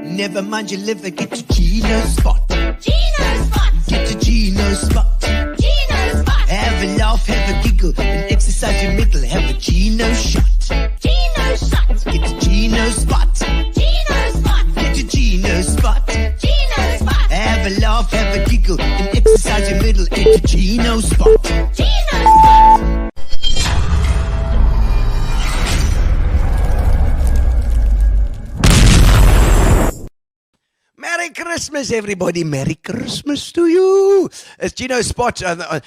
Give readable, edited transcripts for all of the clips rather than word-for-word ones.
Never mind your liver, get to Gino's spot. Gino's spot. Get to Gino's spot. Gino's spot. Have a laugh, have a giggle, and exercise your middle. Have a Gino shot. Gino's shot. Get to Gino's spot. Gino's spot. Get to Gino's spot. Gino's spot. Have a laugh, have a giggle, and exercise your middle. Get to Gino's spot. Gino's spot. Merry Christmas, everybody. Merry Christmas to you. It's Gino's Spot.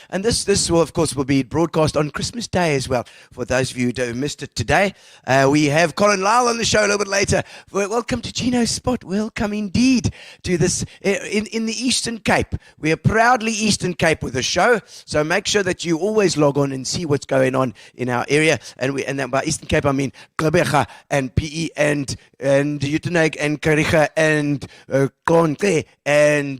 And this will, of course, will be broadcast on Christmas Day as well. For those of you who missed it today, we have Colin Lyall on the show a little bit later. Welcome to Gino's Spot. Welcome indeed to this in the Eastern Cape. We are proudly Eastern Cape with the show. So make sure that you always log on and see what's going on in our area. And then by Eastern Cape, I mean Gqeberha and PE and Uitenhage and Kariga and Klonke and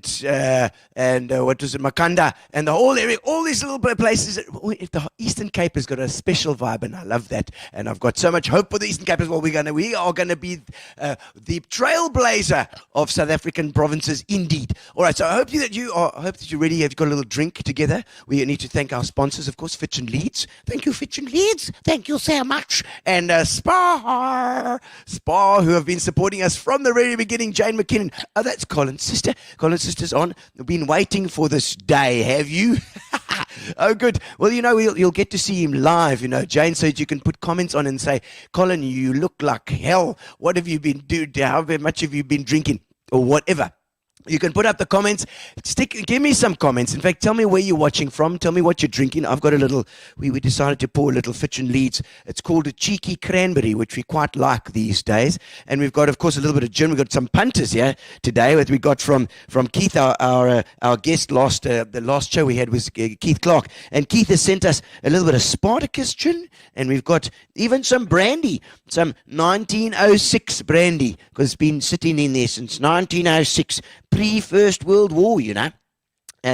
what was it, Makanda, and the whole area, all these little places. The Eastern Cape has got a special vibe, and I love that. And I've got so much hope for the Eastern Cape as well. We are gonna be the trailblazer of South African provinces, indeed. All right, so I hope that you're ready. Have got a little drink together. We need to thank our sponsors, of course, Fitch and Leeds. Thank you, Fitch and Leeds. Thank you so much. And Spa, who have been supporting us from the very beginning. Jane McKinnon. Oh, that's Colin's sister. Colin's sister's on. We've been waiting for this day, have you? Oh, good. Well, you'll get to see him live. Jane said you can put comments on and say, Colin, you look like hell. What have you been doing? How much have you been drinking? Or whatever. You can put up the comments. Give me some comments. In fact, tell me where you're watching from. Tell me what you're drinking. I've got a little, we decided to pour a little Fitch and Leeds. It's called a cheeky cranberry, which we quite like these days. And we've got, of course, a little bit of gin. We've got some punters here today that we got from Keith, our guest the last show we had was Keith Clark. And Keith has sent us a little bit of Spartacus gin. And we've got even some brandy, some 1906 brandy, because it's been sitting in there since 1906. Pre-First World War,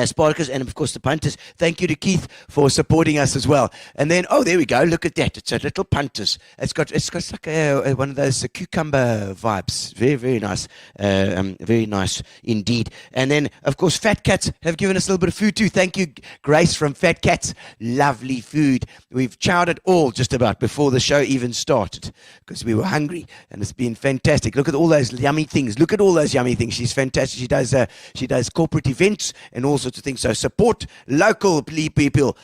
Spartacus, and of course the punters. Thank you to Keith for supporting us as well. And then, oh, there we go. Look at that. It's a little punters. It's got like one of those cucumber vibes. Very, very nice. Very nice indeed. And then, of course, Fat Cats have given us a little bit of food too. Thank you, Grace from Fat Cats. Lovely food. We've chowed it all just about before the show even started because we were hungry, and it's been fantastic. Look at all those yummy things. Look at all those yummy things. She's fantastic. She does corporate events and all sorts of things. So support local people.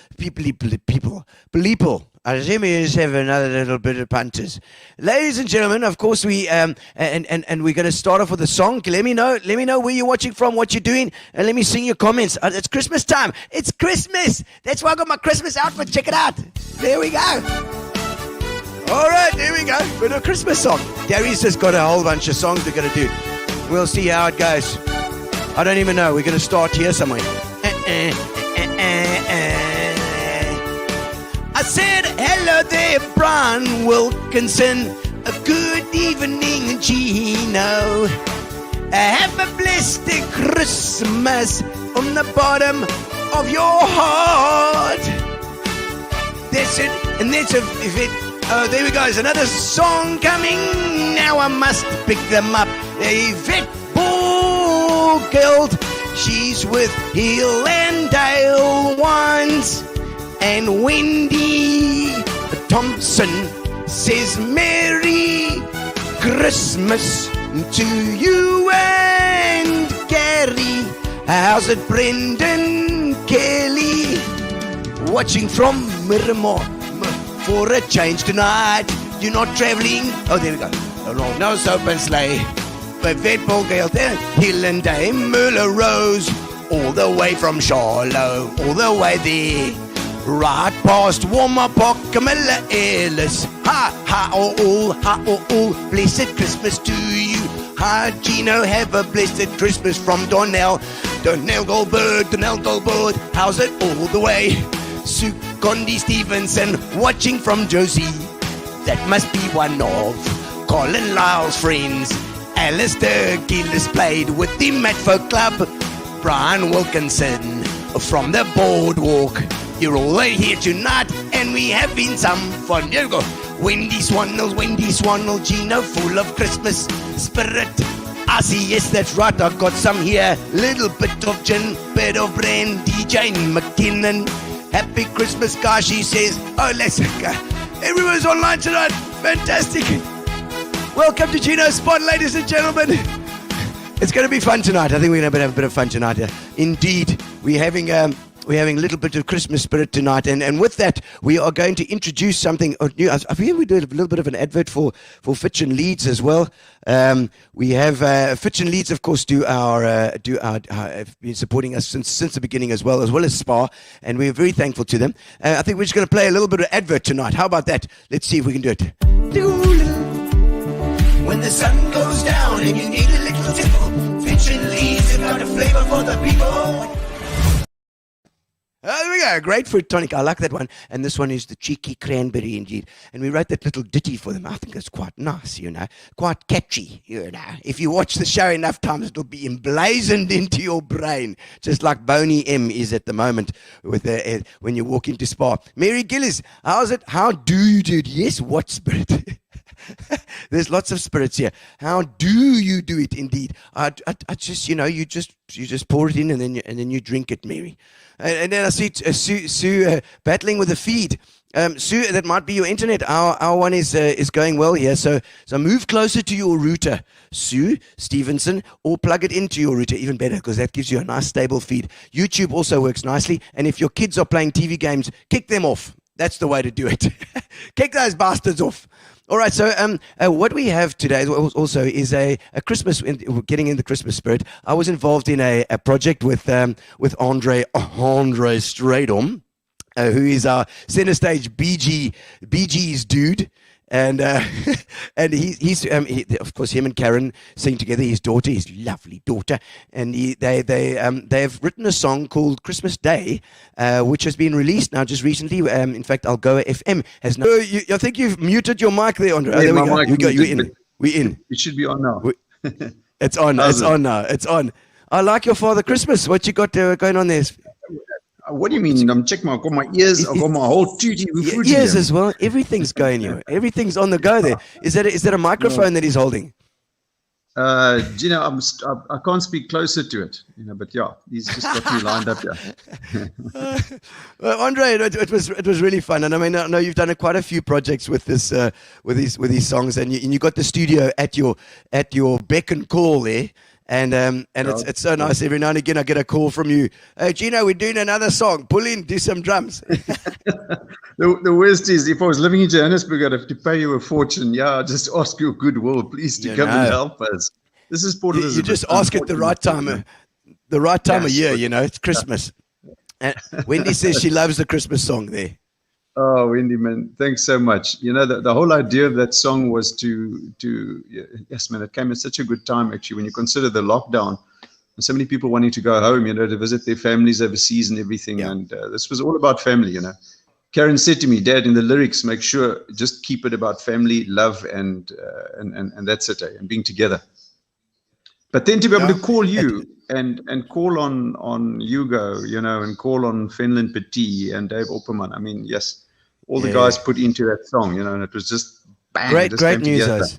I assume you just have another little bit of punters. Ladies and gentlemen, of course we and we're going to start off with a song. Let me know where you're watching from, what you're doing, and let me sing your comments. It's Christmas time. It's Christmas. That's why I got my Christmas outfit. Check it out. There we go. All right, there we go. With a Christmas song. Gary's just got a whole bunch of songs we're going to do. We'll see how it goes. I don't even know. We're going to start here somewhere. I said, hello there, Brian Wilkinson. A good evening, Gino. Have a blessed Christmas from the bottom of your heart. That's it. And that's it. Oh, there we go. There's another song coming. Now I must pick them up. Yvette Guild, she's with Hill and Dale Wines, and Wendy Thompson says Merry Christmas to you and Gary. How's it, Brendan Kelly? Watching from Miramar for a change tonight. You're not traveling. Oh, there we go. No soap and sleigh. But Vetball Gale there, Hill and Dame Muller Rose, all the way from Charlo, all the way there, right past Warmer-Park, Camilla Ellis. Ha, blessed Christmas to you. Hi, Gino, have a blessed Christmas from Donnell Goldberg, how's it all the way? Sue Condi Stevenson, watching from Josie, that must be one of Colin Lyall's friends. Alistair Gillis played with the Matfolk Club. Brian Wilkinson from the Boardwalk. You're all here tonight, and we having some fun. Here we go. Wendy Swannell, Gino, full of Christmas spirit. I see, yes, that's right. I've got some here. Little bit of gin, bit of brandy, Jane McKinnon. Happy Christmas, guys, she says. Oh, let's go. Everyone's online tonight. Fantastic. Welcome to Gino's Spot, ladies and gentlemen. It's going to be fun tonight. I think we're going to have a bit of fun tonight. Indeed, we're having a little bit of Christmas spirit tonight, and with that, we are going to introduce something new. I feel we do a little bit of an advert for Fitch and Leeds as well. We have Fitch and Leeds, of course, have been supporting us since the beginning as well as Spa, and we're very thankful to them. I think we're just going to play a little bit of advert tonight. How about that? Let's see if we can do it. When the sun goes down and you need a little tipple, Fitch and Leeds have got a flavor for the people. There we go, great fruit tonic. I like that one. And this one is the cheeky cranberry indeed. And we wrote that little ditty for them. I think it's quite nice, quite catchy, If you watch the show enough times, it'll be emblazoned into your brain, just like Boney M is at the moment with when you walk into Spa. Mary Gillis, how's it? How do you do it? Yes, what spirit? There's lots of spirits here. How do you do it? Indeed, I just, you just pour it in and then you drink it, Mary. And then I see Sue battling with the feed. Sue, that might be your internet. Our one is going well here. So move closer to your router, Sue Stevenson, or plug it into your router. Even better, because that gives you a nice stable feed. YouTube also works nicely. And if your kids are playing TV games, kick them off. That's the way to do it. Kick those bastards off. All right, so what we have today also is a Christmas, getting in the Christmas spirit. I was involved in a project with Andre Strydom, who is our center stage Bee Gees dude. And and he's of course, him and Karen sing together. His daughter, his lovely daughter, and they have written a song called Christmas Day, which has been released now just recently. In fact, Algoa FM has no. I think you've muted your mic there, Andre. Yeah, there we go. You're in. We're in. It should be on now. It's on. It's on now. It's on. I like your Father Christmas. What you got going on there? What do you mean? I'm checking. I've got my ears. I've got my whole tutti frutti. Ears as well. Everything's going here. Everything's on the go there. Is that a microphone that he's holding? Gino, I can't speak closer to it, but yeah, he's just got me lined up here. Well, Andre, it was really fun, and I mean, I know you've done quite a few projects with this with these songs, and you got the studio at your beck and call there. And it's so nice. Every now and again, I get a call from you. Hey, Gino, we're doing another song. Pull in, do some drums. The worst is, if I was living in Johannesburg, I'd have to pay you a fortune. Yeah, I'll just ask your goodwill, please, to come and help us. This is Port Elizabeth. You just ask at the right time of year. It's Christmas. And Wendy says she loves the Christmas song there. Oh, Wendy, man, thanks so much. The whole idea of that song was yes, man, it came at such a good time, actually, when you consider the lockdown and so many people wanting to go home, to visit their families overseas and everything. Yeah. And this was all about family, Karen said to me, Dad, in the lyrics, make sure, just keep it about family, love, and that's it, and being together. But then to be able to call you and call on Hugo, and call on Fenlon Petit and Dave Opperman. I mean, yes, all the guys put into that song, and it was just bang. Great news, guys.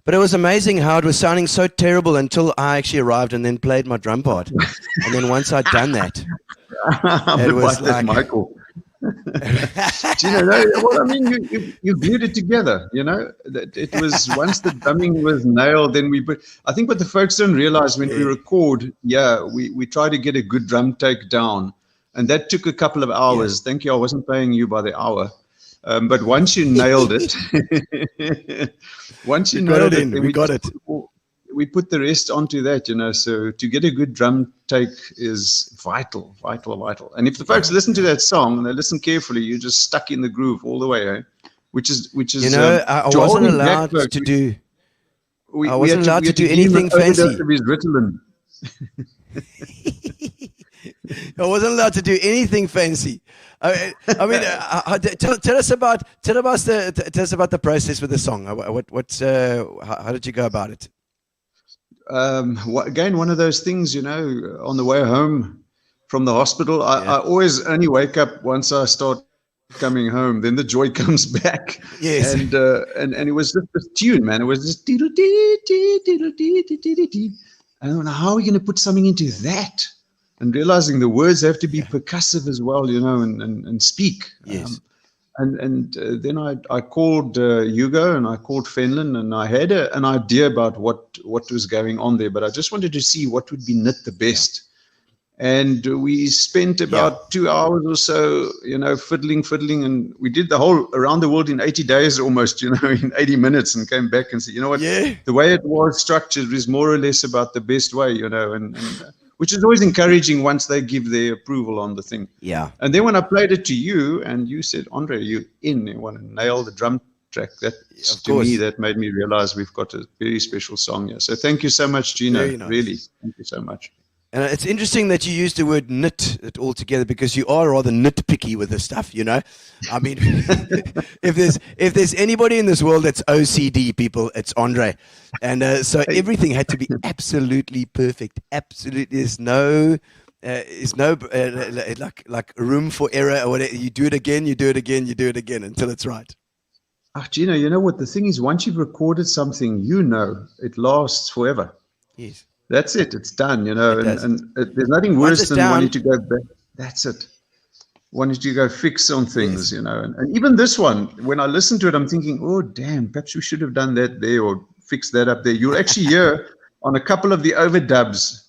But it was amazing how it was sounding so terrible until I actually arrived and then played my drum part. And then once I'd done that, it was like Michael. Well, I mean, you glued it together. It was, once the drumming was nailed, then I think what the folks don't realize when we record, we try to get a good drum take down, and that took a couple of hours. Yeah. Thank you, I wasn't paying you by the hour, but once you nailed it, then we got it. We put the rest onto that, so to get a good drum take is vital. And if the folks listen to that song and they listen carefully, you're just stuck in the groove all the way, eh? Which is I wasn't allowed to do I wasn't allowed to do anything fancy. I wasn't allowed to do anything fancy. I mean, tell us about the process with the song. How did you go about it? Again, one of those things, on the way home from the hospital, I always only wake up once I start coming home, then the joy comes back. Yes. And it was just this tune, man. It was just diddle dee dee diddle dee dee dee dee. And how are we going to put something into that? And realizing the words have to be percussive as well, and speak. Yes. Then I called Hugo and I called Fenlon, and I had an idea about what was going on there, but I just wanted to see what would be knit the best. And we spent about 2 hours or so, fiddling, and we did the whole around the world in 80 days almost, in 80 minutes, and came back and said, you know what, the way it was structured is more or less about the best way, and which is always encouraging once they give their approval on the thing. Yeah. And then when I played it to you, and you said, Andre, you want to nail the drum track. That, to me, that made me realize we've got a very special song here. So thank you so much, Gino. Very nice. Really, thank you so much. And it's interesting that you use the word knit it all together, because you are rather nitpicky with this stuff, I mean, if there's anybody in this world that's OCD, people, it's Andre. And so everything had to be absolutely perfect. Absolutely. There's no like room for error or whatever. You do it again, you do it again, you do it again until it's right. Gino, you know what? The thing is, once you've recorded something, it lasts forever. Yes. That's it. It's done, and there's nothing worse than wanting to go back. That's it. Wanting to go fix on things, And even this one, when I listen to it, I'm thinking, oh, damn, perhaps we should have done that there or fixed that up there. You'll actually hear on a couple of the overdubs,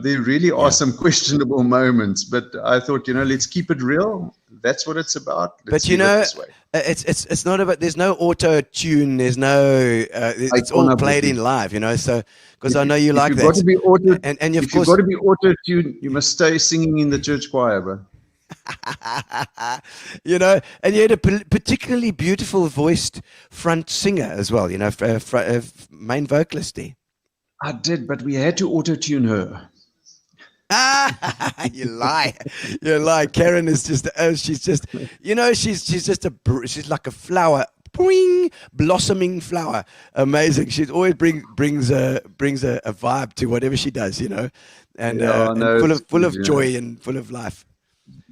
there really are some questionable moments. But I thought, let's keep it real. That's what it's about. Let's but it's not about. There's no auto tune. There's no. It's all played in live. So because I know you like that. Got to be auto, and of if course, you've got to be auto tune, you must stay singing in the church choir, bro. And you had a particularly beautiful voiced front singer as well. Main vocalist there. I did, but we had to auto tune her. You lie. Karen is just, she's just, she's like a flower, boing, blossoming flower. Amazing. She's always brings a vibe to whatever she does, and full of joy and full of life.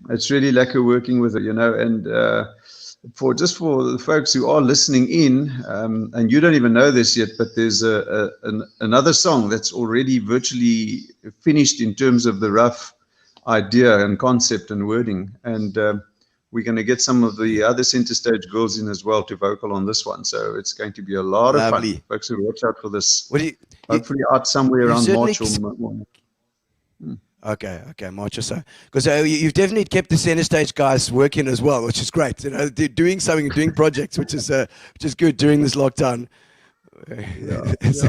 It's really lekker working with her, and for the folks who are listening in, and you don't even know this yet, but there's another song that's already virtually finished in terms of the rough idea and concept and wording, and we're going to get some of the other center stage girls in as well to vocal on this one, so it's going to be a lot of fun. Folks, who watch out for this. Hopefully out somewhere around March or Okay, March or so. Because you've definitely kept the center stage guys working as well, which is great. Doing something, doing projects, which is good during this lockdown. No, it's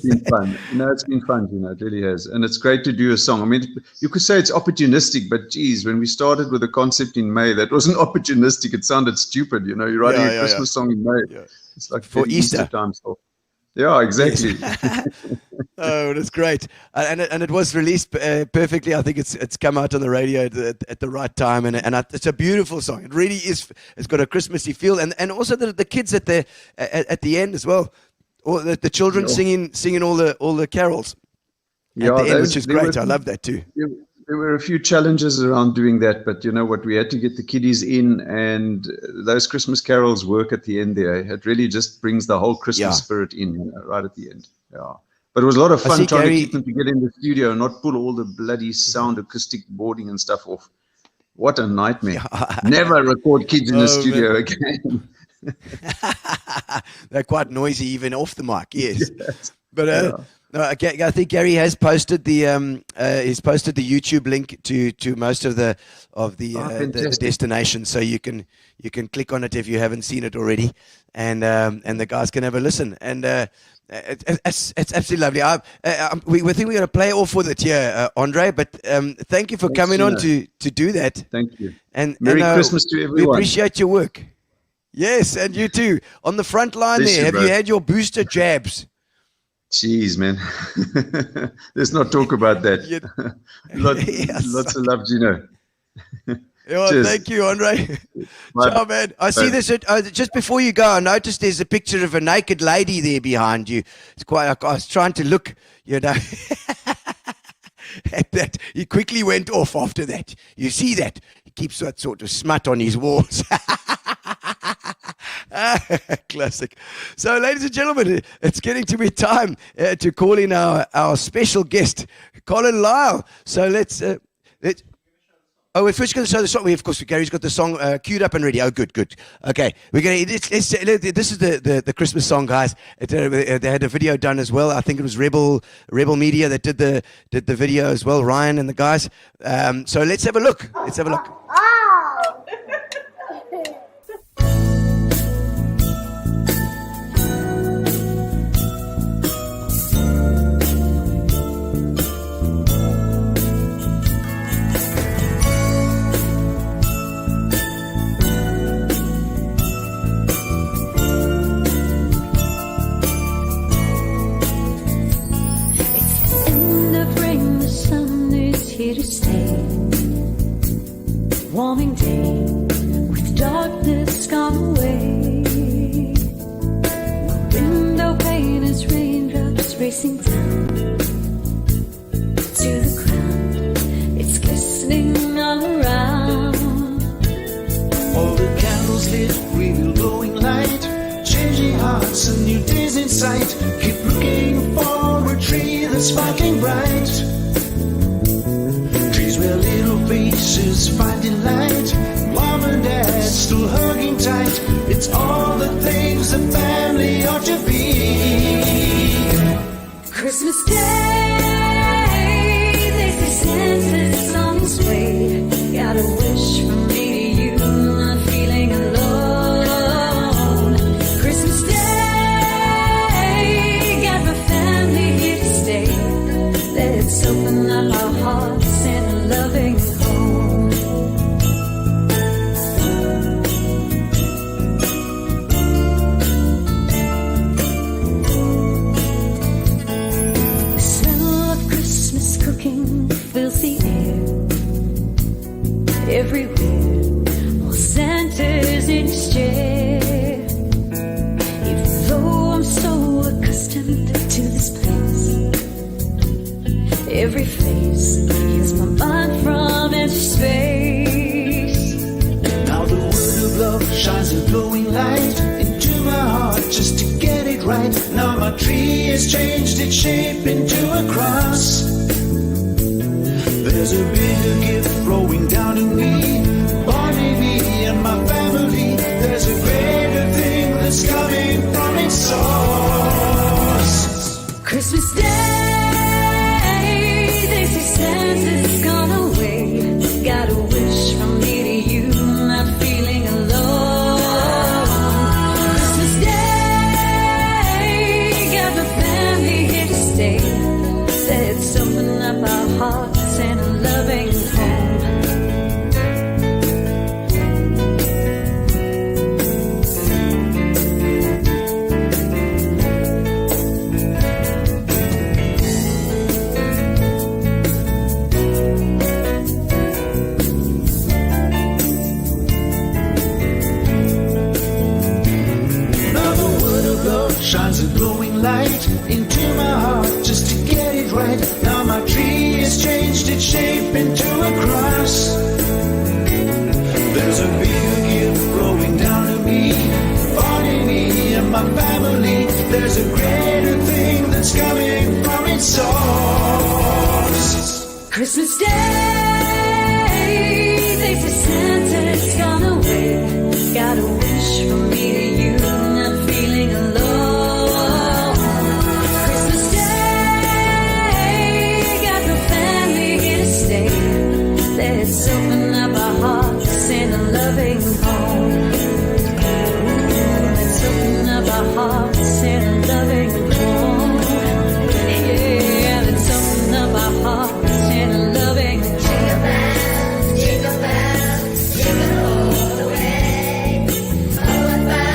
been fun. It's been fun, it really has. And it's great to do a song. I mean, you could say it's opportunistic, but geez, when we started with the concept in May, that wasn't opportunistic. It sounded stupid, You're writing a Christmas song in May. Yeah. It's like for Easter time stuff. Yeah, exactly. Yes. Oh, that's great, and it was released perfectly. I think it's come out on the radio at the right time, and it's a beautiful song. It really is. It's got a Christmassy feel, and also the kids at the end as well, or the children singing all the carols at the end, which is great. I love that too. There were a few challenges around doing that, but you know what? We had to get the kiddies in, and those Christmas carols work at the end there. It really just brings the whole Christmas spirit in, right at the end. Yeah. But it was a lot of fun trying to keep them to get in the studio and not pull all the bloody sound acoustic boarding and stuff off. What a nightmare. Never record kids in the studio again. They're quite noisy even off the mic, yes. But no, I think Gary has posted the YouTube link to most of the destinations, so you can click on it if you haven't seen it already, and the guys can have a listen, and it's absolutely lovely. We think we're going to play off with it here, Andre, but thank you for coming on to do that. Thank you. And Merry Christmas to everyone. We appreciate your work. Yes, and you too. On the front line there, have you had your booster jabs? Jeez, man. Let's not talk about that. Lots of love, Gino. Thank you, Andre. Ciao, man. I see this. Just before you go, I noticed there's a picture of a naked lady there behind you. It's quite. I was trying to look, at that. He quickly went off after that. You see that? keeps that sort of smut on his walls. Classic. So, ladies and gentlemen, it's getting to be time to call in our special guest, Colin Lyall. So let's. Oh, we're first going to show the song. Of course, Gary's got the song queued up and ready. Oh, good. Okay, we're going to. This is the Christmas song, guys. They had a video done as well. I think it was Rebel Media that did the video as well. Ryan and the guys. So let's have a look. Here to stay, warming day with darkness gone away. My window pane is raindrops racing down to the ground. It's glistening all around. All the candles lit, reveal glowing light, changing hearts and new days in sight. Keep looking for a tree that's sparkling bright. Where little faces finding light, mom and dad still hugging tight. It's all the things a family ought to be. Christmas Day, they say Santa's on his way. Got a wish from me to you, not feeling alone. Christmas Day, got my family here to stay. Let's open up our hearts and loving home. The smell of Christmas cooking fills the air. Everywhere, while Santa's in his chair. Even though I'm so accustomed to this place, every face heals my mind from empty space. Now the word of love shines a glowing light into my heart just to get it right. Now my tree has changed its shape into a cross. There's a bigger gift flowing down to me, Bonnie, me and my family. There's a greater thing that's coming from its source. Christmas Day, they say Santa's gone away. Got a wish from me to you, not feeling alone. Christmas Day, got my family here to stay. Let's open up our hearts and a loving home. Shines a glowing light into my heart just to get it right. Now my tree has changed its shape into a cross. There's a bigger gift flowing down to me, Bonnie, me and my family. There's a greater thing that's coming from its source. Christmas Day, they say Santa's gone away. Got a wish from me to you, not feeling alone. Let's open up our hearts in a loving home. Let's open up our hearts in a loving home. Yeah, let's open up our hearts in a loving home. Jingle bells, jingle bells, jingle all the way. Oh, what fun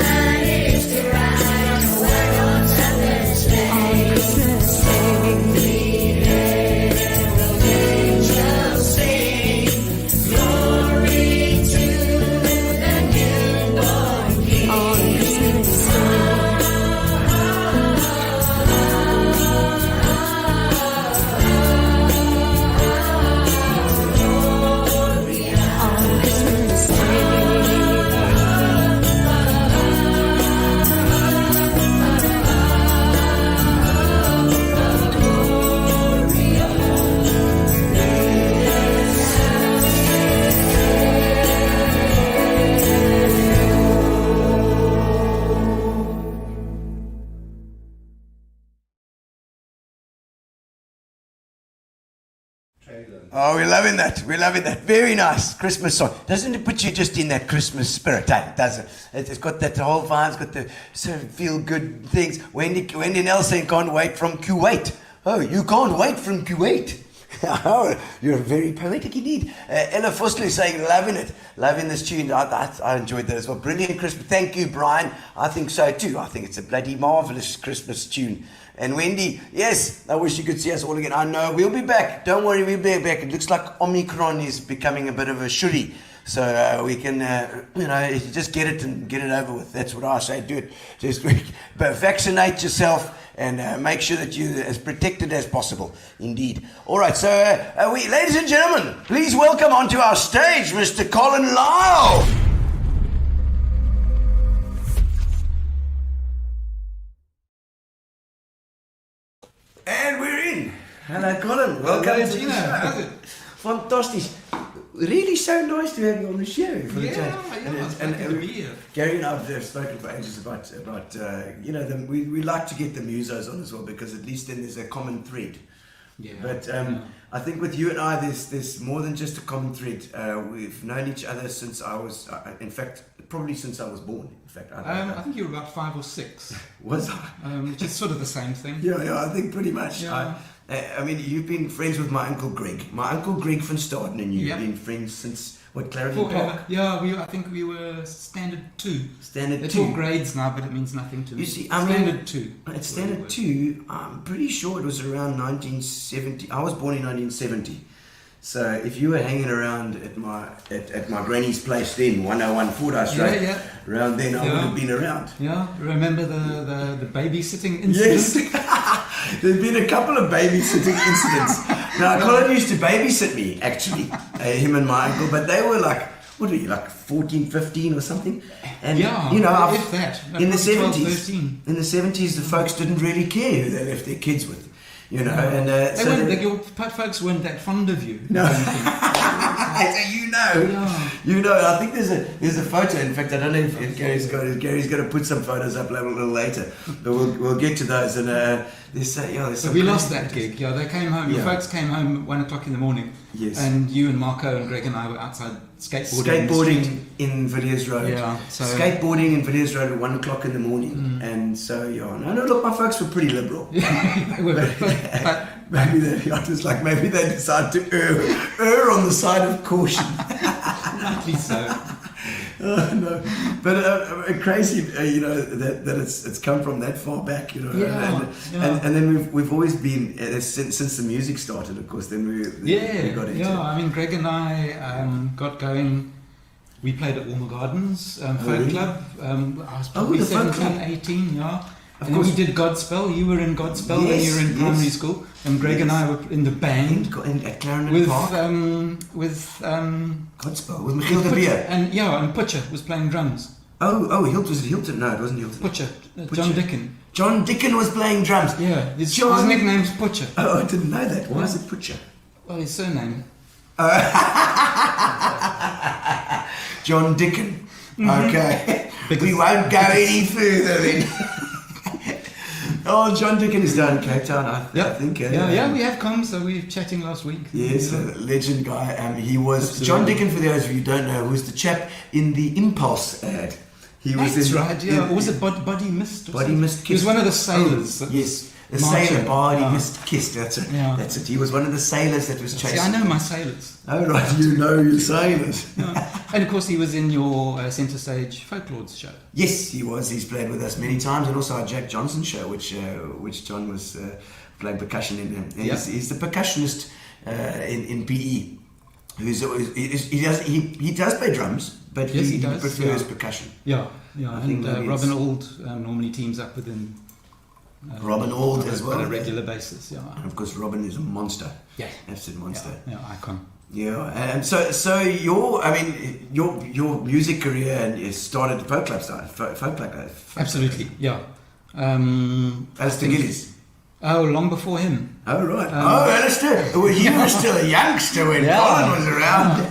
Oh, we're loving that. We're loving that. Very nice Christmas song. Doesn't it put you just in that Christmas spirit? It does. It's got that whole vibe. It's got the so feel good things. Wendy Nelson can't wait from Kuwait. Oh, you can't wait from Kuwait. Oh, you're very poetic indeed. Ella Fossley saying, loving this tune. I enjoyed that as well. Brilliant Christmas. Thank you, Brian. I think so too. I think it's a bloody marvelous Christmas tune. And Wendy, yes, I wish you could see us all again. I know, we'll be back. Don't worry, we'll be back. It looks like Omicron is becoming a bit of a shuri. So we can, just get it and get it over with. That's what I say. Do it. But vaccinate yourself and make sure that you're as protected as possible. Indeed. All right, so ladies and gentlemen, please welcome onto our stage Mr. Colin Lyall. And we're in. Hello, Colin. Welcome to Gino. the show. How's it? Fantastic. Really so nice to have you on the show. For the It's great to be here. Gary and I have spoken for ages about we like to get the musos on as well because at least then there's a common thread. Yeah. But I think with you and I, there's more than just a common thread. We've known each other since I was, in fact, probably since I was born. In fact, I think you were about 5 or 6. Was I? Which is sort of the same thing. Yeah, I think pretty much. Yeah. I mean, you've been friends with my Uncle Greg. My Uncle Greg van Staden and you've Yep. been friends since, Clarendon Forever. Park? Yeah, I think we were standard 2. Standard They're 2. all grades now, but it means nothing to me. You see, standard 2. At standard 2, I'm pretty sure it was around 1970. I was born in 1970. So if you were hanging around at my granny's place then, 101 Fordyce Road, around then I would have been around. Yeah, remember the babysitting incident? Yes. There's been a couple of babysitting incidents. Now, Colin used to babysit me, actually, him and my uncle, but they were like, what are you, like 14, 15 or something? And, if that. In the 12, 70s, 13. in the 70s, the folks didn't really care who they left their kids with. And Your folks weren't that fond of you. No. Yeah. I think there's a photo. In fact, I don't know if Gary's going to put some photos up a little later, but we'll get to those. And there's some. We lost that gig. Yeah, they came home. Your Yeah. folks came home at 1 o'clock in the morning. Yes. And you and Marco and Greg and I were outside skateboarding in Villiers Road. Yeah, so- skateboarding in Villiers Road at 1 o'clock in the morning. And so look, my folks were pretty liberal. they were, but Maybe they decided to err on the side of caution. rightly so. No, but crazy, that it's come from that far back, And then we've always been since the music started, of course. Then we got into. Yeah. I mean, Greg and I got going. We played at Warmer Gardens Folk really? Club. I was probably the Folk 17, Club. 18. Yeah. Of And course. we did Godspell. You were in Godspell when you were in primary school, and Greg and I were in the band at Clarendon with Park. Godspell with Michiel de Beer. and Butcher was playing drums. Was it Hilton? No, it wasn't Hilton. Butcher, John Dicken. John Dicken was playing drums. Yeah, his John- nickname's Butcher. Oh, I didn't know that. Why is it Butcher? Well, his surname. John Dicken. Okay. We won't go any further then. Oh, John Dicken is down in Cape Town, I think. We have come, so we were chatting last week. Yes, a legend guy. He was Absolutely. John Dicken. For those of you who don't know, was the chap in the Impulse ad. He was That's in, right, yeah. Or was it Body Mist? Or Body something? Mist Kissed? He was one of the sailors. Oh, that yes, was the marching. sailor Body Yeah. Mist Kissed. That's it. Yeah. That's it. He was one of the sailors that was chasing. See, I know my sailors. Oh right, you know your sailors. Yeah. And of course, he was in your Centre Stage Folklords show. Yes, he was. He's played with us many times, and also our Jack Johnson show, which John was playing percussion in. And he's the percussionist in PE. He does play drums, but Yes, he he does, prefers yeah. percussion. Yeah. I think And maybe Robin it's- Auld normally teams up with him. Robin Auld as well. On a regular basis, yeah. And of course, Robin is a monster. Yeah. Absolute monster. Yeah, icon. Yeah, and so your music career started at folk club style, folk club. Absolutely, yeah. Alistair Gillies. Oh, long before him. Oh right. Alistair. Well, you were still a youngster when Colin was around.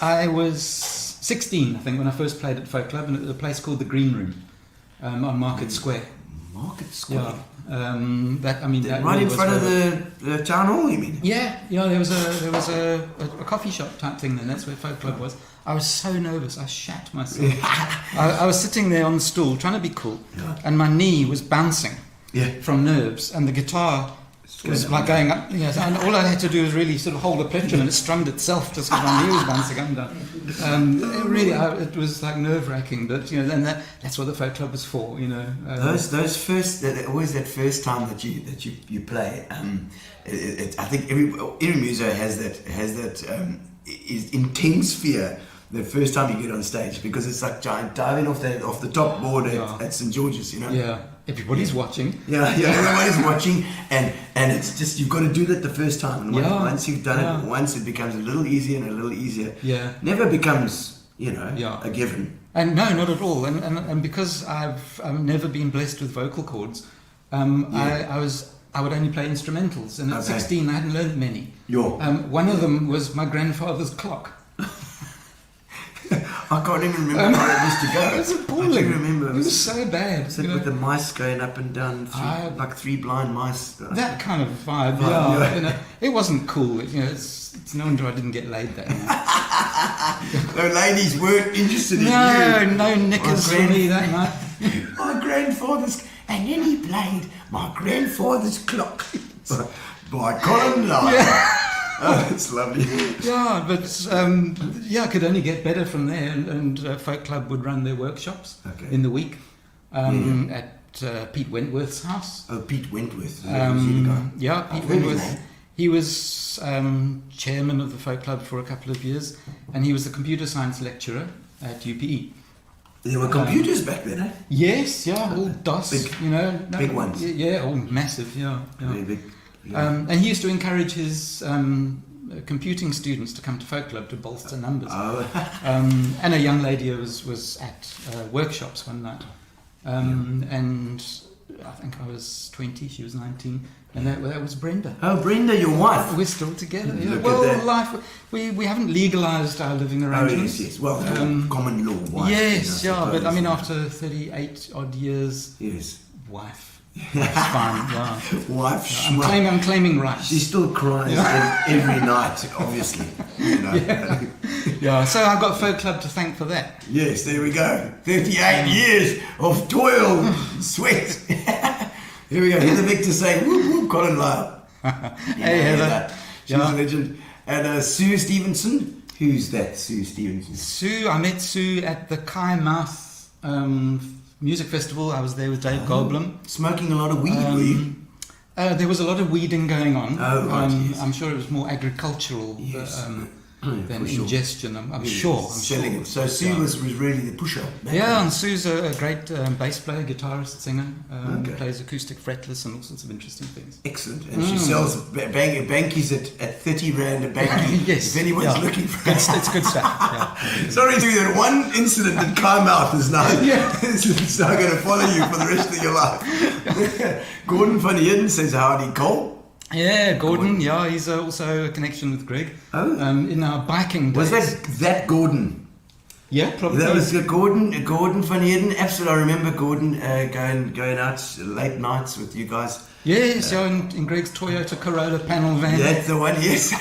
I was 16, I think, when I first played at Folk Club, and at a place called the Green Room on Market Square. Market Square. Yeah. That I mean, that Right really in was front of where- the town hall, you mean? Yeah. There was a coffee shop type thing. Then that's where Folk Club was. I was so nervous. I shat myself. I was sitting there on the stool trying to be cool, and my knee was bouncing from nerves, and the guitar was like going up. Yes, and all I had to do was really sort of hold the plectrum, and it strummed itself just because my knee was bouncing up and down. It was like nerve-wracking, but then that's what the Folk Club was for. Those first, always that first time that you play. I think every muso has that is intense fear the first time you get on stage, because it's like diving off the top board at St George's. Yeah, everybody's watching. Yeah, everybody's watching, and it's just you've got to do that the first time. And once you've done it once, it becomes a little easier and a little easier. Yeah, never becomes a given. And no, not at all. And because I've never been blessed with vocal cords, I would only play instrumentals, and at 16 I hadn't learned many. One of them was my grandfather's clock. I can't even remember how it used to go. It was appalling. I do remember. It was so bad. With the mice going up and down, like three blind mice. That kind of vibe, yeah. It wasn't cool. It's no wonder I didn't get laid that night. No ladies weren't interested in you. No knickers for me that night. My grandfather's... And then he played My Grandfather's Clock by Colin Lyall. Oh, it's lovely. Yeah, but I could only get better from there, and Folk Club would run their workshops in the week at Pete Wentworth's house. Oh, Pete Wentworth. Pete Wentworth. He was chairman of the Folk Club for a couple of years, and he was the computer science lecturer at UPE. There were computers back then, eh? Yes, all DOS, big ones. Yeah, all massive, Very big. Yeah. And he used to encourage his computing students to come to Folk Club to bolster numbers. Oh. And a young lady was at workshops one night, and I think I was 20, she was 19, and that was Brenda. Oh, Brenda, your wife. We're still together. Yeah. Look Well, at that. life. We haven't legalised our living arrangements. Oh, yes. Well, common law wife. Yes, but I mean, after 38 odd years, wife. That's fine. Yeah. Wife. I'm claiming rights. She still cries every night, obviously. Yeah. So I've got Folk Club to thank for that. Yes, there we go. 38 years of toil, sweat. Here we go. Here's the Victor saying, whoop, whoop, Colin Lyall. Hey, Heather. She's a legend. And Sue Stevenson. Who's that, Sue Stevenson? I met Sue at the Keiamouth Music Festival. I was there with Dave Goldblum. Smoking a lot of weed, were you? There was a lot of weeding going on. Oh, right, yes. I'm sure it was more agricultural than ingestion. I'm sure. So Sue was really the pusher. And Sue's a great bass player, guitarist, singer. Plays acoustic fretless and all sorts of interesting things. Excellent. And she sells bankies at 30 Rand a bankie. Yes. If anyone's looking for it. It's good stuff. Yeah. Sorry to do that. One incident at Keiamouth is now, it's now going to follow you for the rest of your life. Gordon van Heerden says, howdy, Cole. Yeah, Gordon. Yeah, he's also a connection with Greg. Oh. In our biking days. Was that Gordon? Yeah, probably. That was Gordon van Heerden. Absolutely, I remember Gordon going out late nights with you guys. Yes, in Greg's Toyota Corolla panel van. That's the one, yes.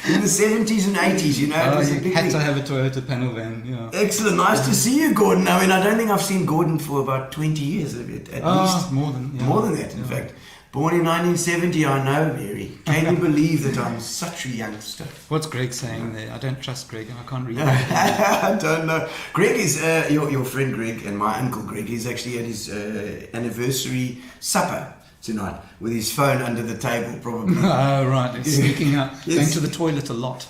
In the 70s and 80s, you had to have a Toyota panel van, yeah. Excellent, nice to see you, Gordon. I mean, I don't think I've seen Gordon for about 20 years at least. More than that, in fact. Born in 1970, I know, Mary. Can you believe that I'm such a youngster? What's Greg saying there? I don't trust Greg, and I can't read it. I don't know. Greg is your friend Greg and my uncle Greg. He's actually at his anniversary supper tonight with his phone under the table, probably. Oh, right. He's sneaking out, going to the toilet a lot.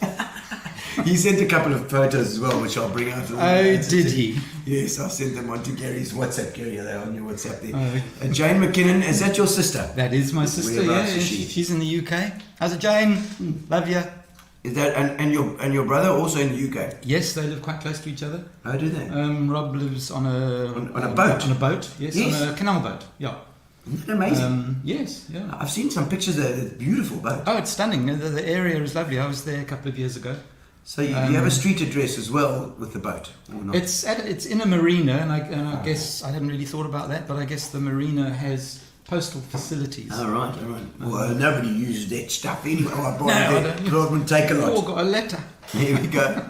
He sent a couple of photos as well, which I'll bring out. Did he? Yes, I sent them on to Gary's WhatsApp. Gary, they're on your WhatsApp there. Jane McKinnon, is that your sister? That is my sister, yeah. She's in the UK. How's it, Jane? Love you. Is that and your brother also in the UK? Yes, they live quite close to each other. How do they? Rob lives on a boat. On a boat, yes. On a canal boat, yeah. Isn't that amazing? Yes, yeah. I've seen some pictures there. It's a beautiful boat. Oh, it's stunning. The area is lovely. I was there a couple of years ago. So you have a street address as well with the boat, or not? It's in a marina, and I guess I hadn't really thought about that, but I guess the marina has postal facilities. All right. Well, nobody uses that stuff anyway. I No, would take a lot. Oh, got a letter. Here we go.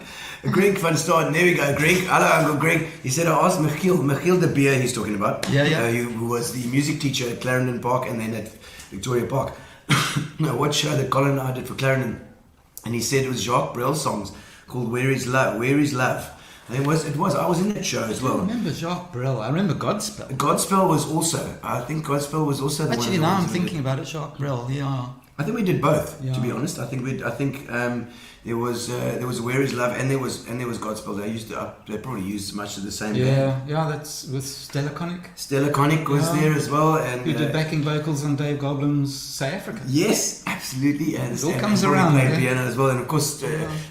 Greg van Staden, there we go. Greg, hello Uncle Greg. He said, I asked Michiel de Beer, he's talking about. Yeah. Who was the music teacher at Clarendon Park and then at Victoria Park. What show that Colin Lyall did for Clarendon. And he said it was Jacques Brel songs called Where Is Love? Where Is Love? And it was. I was in that show as well. I remember Jacques Brel. I remember Godspell. Godspell was also. I think Godspell was also the one. Actually, now I'm thinking about it. Jacques Brel. Yeah. I think we did both. Yeah. To be honest, I think there was Where Is Love and there was Godspell. They probably used much of the same. Yeah. That's with Stella Connick. Stella Connick was there as well, and who did backing vocals on Dave Goblin's Say Africa. Yes, absolutely. And it all comes around. Played piano as well, and of course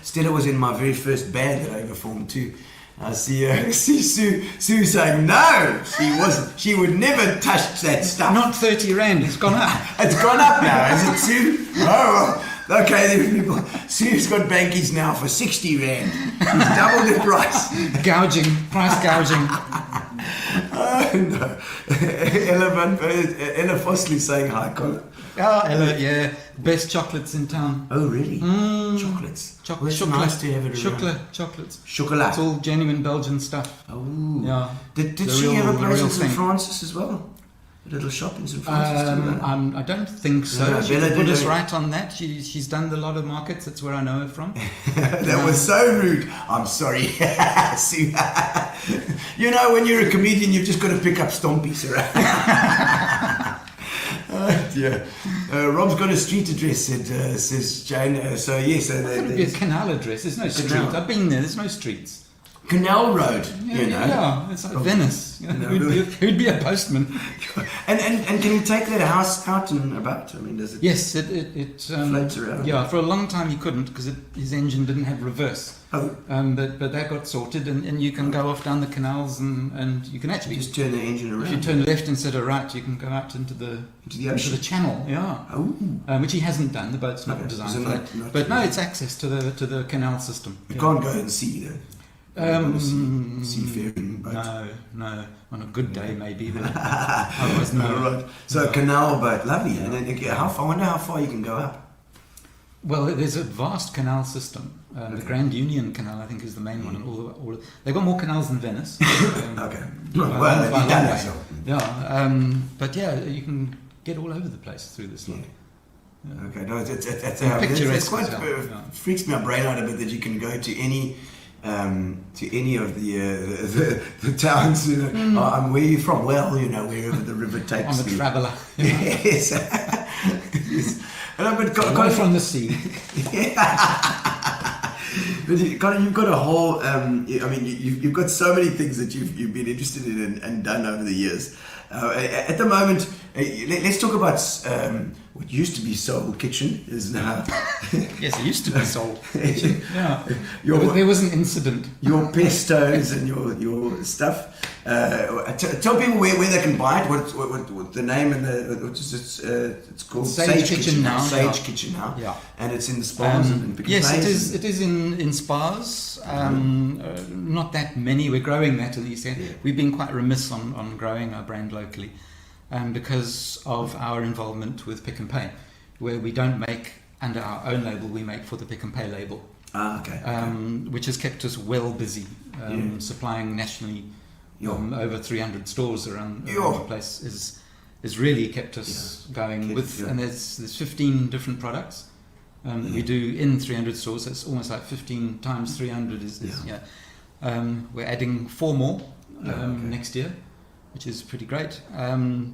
Stella was in my very first band that I ever formed too. I see Sue saying no, she wasn't. She would never touch that stuff. Not 30 rand. It's gone up. It's gone up now, is it, Sue? Oh, okay. Then people. Sue's got bankies now for 60 rand. He's doubled the price. Price gouging. Oh no. Ella Fosley saying hi, Colin. Oh, Ella, yeah. Best chocolates in town. Oh, really? Chocolates. Chocolate. It's nice to have it around. Chocolates. Chocolat. It's all genuine Belgian stuff. Oh. Yeah. Did The she real- have a the place real in St. thing. Francis as well? A little shop in St. Francis too? I don't think so. No, She Bella put did us it. right on that. She's done a lot of markets. That's where I know her from. That was so rude. I'm sorry. Sue. You know, when you're a comedian, you've just got to pick up stompies, right? Oh, dear. Rob's got a street address, says Jane. So yes, It would be a canal address. There's no street. Canal. I've been there. There's no streets. Canal Road. You know. Yeah, it's like Venice. No, Who'd be a postman? And can you take that house out and about? I mean, does it? Yes, it Floats around. Yeah, for a long time he couldn't because his engine didn't have reverse. Oh. But that got sorted, and you can go off down the canals, and you can actually Just turn the engine around. if you turn left instead of right, you can go out into the ocean. channel. Yeah. Oh. Which he hasn't done. The boat's not Okay, designed so for not- that. not But to no, do- it's access to the canal system. You Yeah. can't go and see though. Seafaring boat. No. On a good day, maybe. But otherwise, no. Right. So canal boat, lovely. And then I wonder how far you can go up. Well, there's a vast canal system. The Grand Union Canal, I think, is the main one. And they've got more canals than Venice. Okay. by Well, a you've long done way. that, so. Yeah. But yeah, you can get all over the place through this lot. Okay. No, it's Picturesque it's quite as well, yeah. freaks my brain out a bit that you can go to any of the towns. You know, oh, where are you from? Well, you know, wherever the river takes I'm a me. traveller. Yes. Yes. But Away from the sea. But Colin, you've got a whole. I mean, you've got so many things that you've been interested in and done over the years. At the moment, let's talk about what used to be Soul Kitchen is now. Yes, it used to be Soul Kitchen. Yeah. Your- There was an incident. Your pestos and your stuff. Tell people where they can buy it. What the name and it's called Sage Kitchen now, Sage yeah. Kitchen now. Yeah. And it's in the spas and Pick n yes, Pays it is in spas. Not that many. We're growing that in the East End. Yeah. We've been quite remiss on growing our brand locally because of our involvement with Pick n Pay, where we don't make under our own label, we make for the Pick n Pay label. Okay. Which has kept us well busy, supplying nationally. Over 300 stores around the place is really kept us going and there's 15 different products that we do in 300 stores. That's almost like 15 times 300 we're adding 4 more next year, which is pretty great.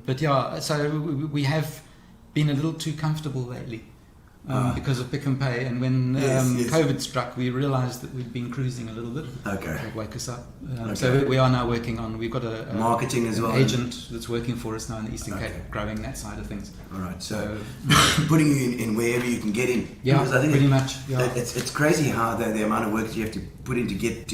But yeah, so we have been a little too comfortable lately. Because of Pick n Pay, and when COVID struck, we realised that we'd been cruising a little bit. Okay. That wake us up. So we are now working on. We've got a marketing as well. Agent that's working for us now in the Eastern Cape, growing that side of things. All right. So putting you in wherever you can get in. Yeah, because I think pretty much. Yeah. It's crazy how the amount of work that you have to put in to get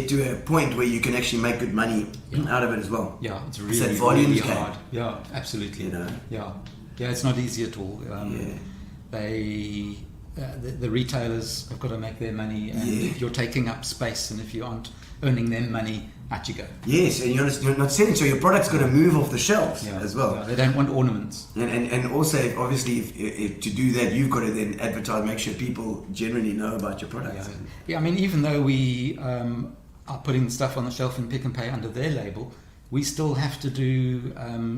to a point where you can actually make good money out of it as well. Yeah, it's that really, volume really game. hard. Yeah, absolutely. You know. Yeah, it's not easy at all. the retailers have got to make their money, and you're taking up space, and if you aren't earning them money, out you go. Yes, and you're not selling, so your product's got to move off the shelves as well. Yeah, they don't want ornaments. And also, obviously, if to do that, you've got to then advertise, make sure people generally know about your products. Yeah, I mean, even though we are putting stuff on the shelf in Pick and Pay under their label, we still have to do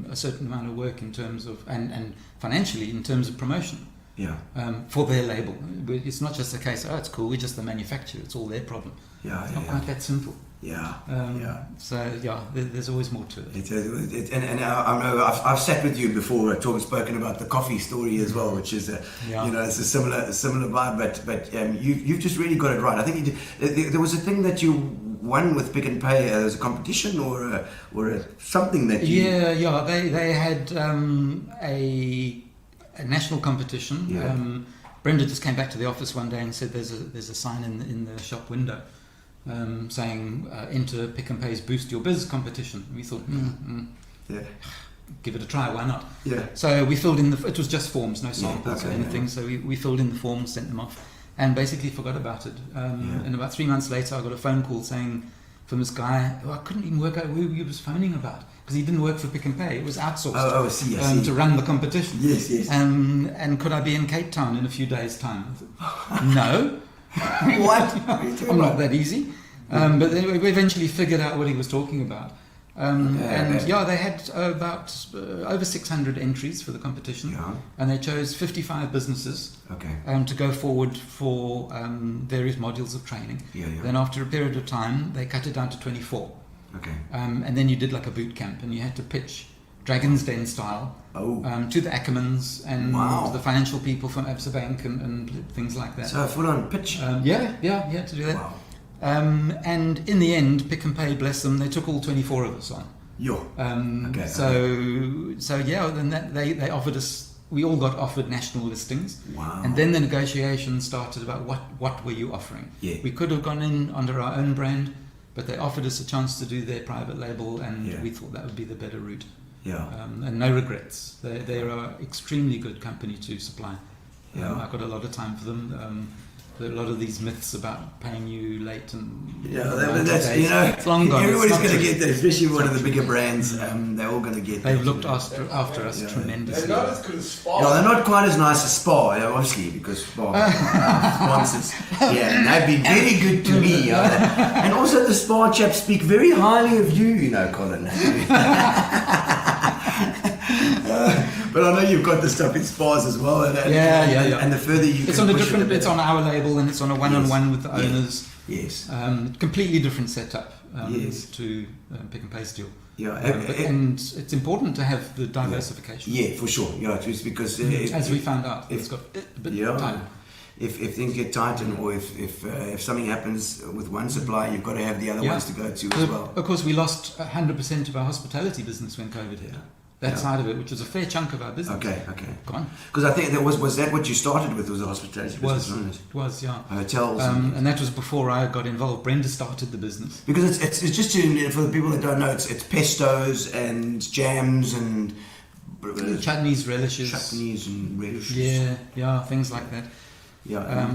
a certain amount of work in terms of, and financially, in terms of promotion. For their label. It's not just a case, oh, it's cool, we're just the manufacturer, it's all their problem. It's not quite that simple. So there's always more to it. And I know I've sat with you before, spoken about the coffee story as well, which is it's a similar vibe. But you've just really got it right. I think there was a thing that you won with Pick and Pay as a competition or something that you. They had a national competition. Brenda just came back to the office one day and said there's a sign in the shop window saying enter Pick and Pay's Boost Your Biz competition. We thought, give it a try, why not? So we filled in it was just forms, no samples or anything. So we filled in the forms, sent them off, and basically forgot about it. And about 3 months later, I got a phone call saying from this guy who I couldn't even work out who he was phoning about, because he didn't work for Pick and Pay. It was outsourced I see. to run the competition. Yes. And could I be in Cape Town in a few days' time? No. What? I'm not that easy. But then we eventually figured out what he was talking about. They had about over 600 entries for the competition, and they chose 55 businesses to go forward for various modules of training. Then after a period of time, they cut it down to 24. And then you did like a boot camp, and you had to pitch Dragon's Den style to the Ackermans and the financial people from Absa Bank and things like that. So a full-on pitch. You had to do that. Wow. And in the end, Pick and Pay, bless them, they took all 24 of us on. Then they offered us. We all got offered national listings. And then the negotiations started about what were you offering. We could have gone in under our own brand, but they offered us a chance to do their private label, and we thought that would be the better route. And no regrets. They are an extremely good company to supply. I've got a lot of time for them. There are a lot of these myths about paying you late and it's long gone. Everybody's going to get that, especially one of the bigger brands. They're all going to get. They've looked after us tremendously. They're not as good as Spa. No, they're not quite as nice as Spa, obviously, because Spa sponsors. And they've been very good to me. And also the Spa chaps speak very highly of you, Colin. But I know you've got the stuff in Spas as well. And the further you it's on a different. It's on our label, and it's on a one-on-one with the owners. Completely different setup to Pick and Pay's deal. And it's important to have the diversification. For sure. Just because as we found out, it's got a bit of time. If things get tightened, or if something happens with one supplier, you've got to have the other ones to go to as well. Of course, we lost 100% of our hospitality business when COVID hit. That side of it, which was a fair chunk of our business. Gone. Because I think was that what you started with, was the hospitality business? It was, hotels. And that was before I got involved. Brenda started the business. Because it's just for the people that don't know, it's pestos and jams and chutneys, relishes. Things like that.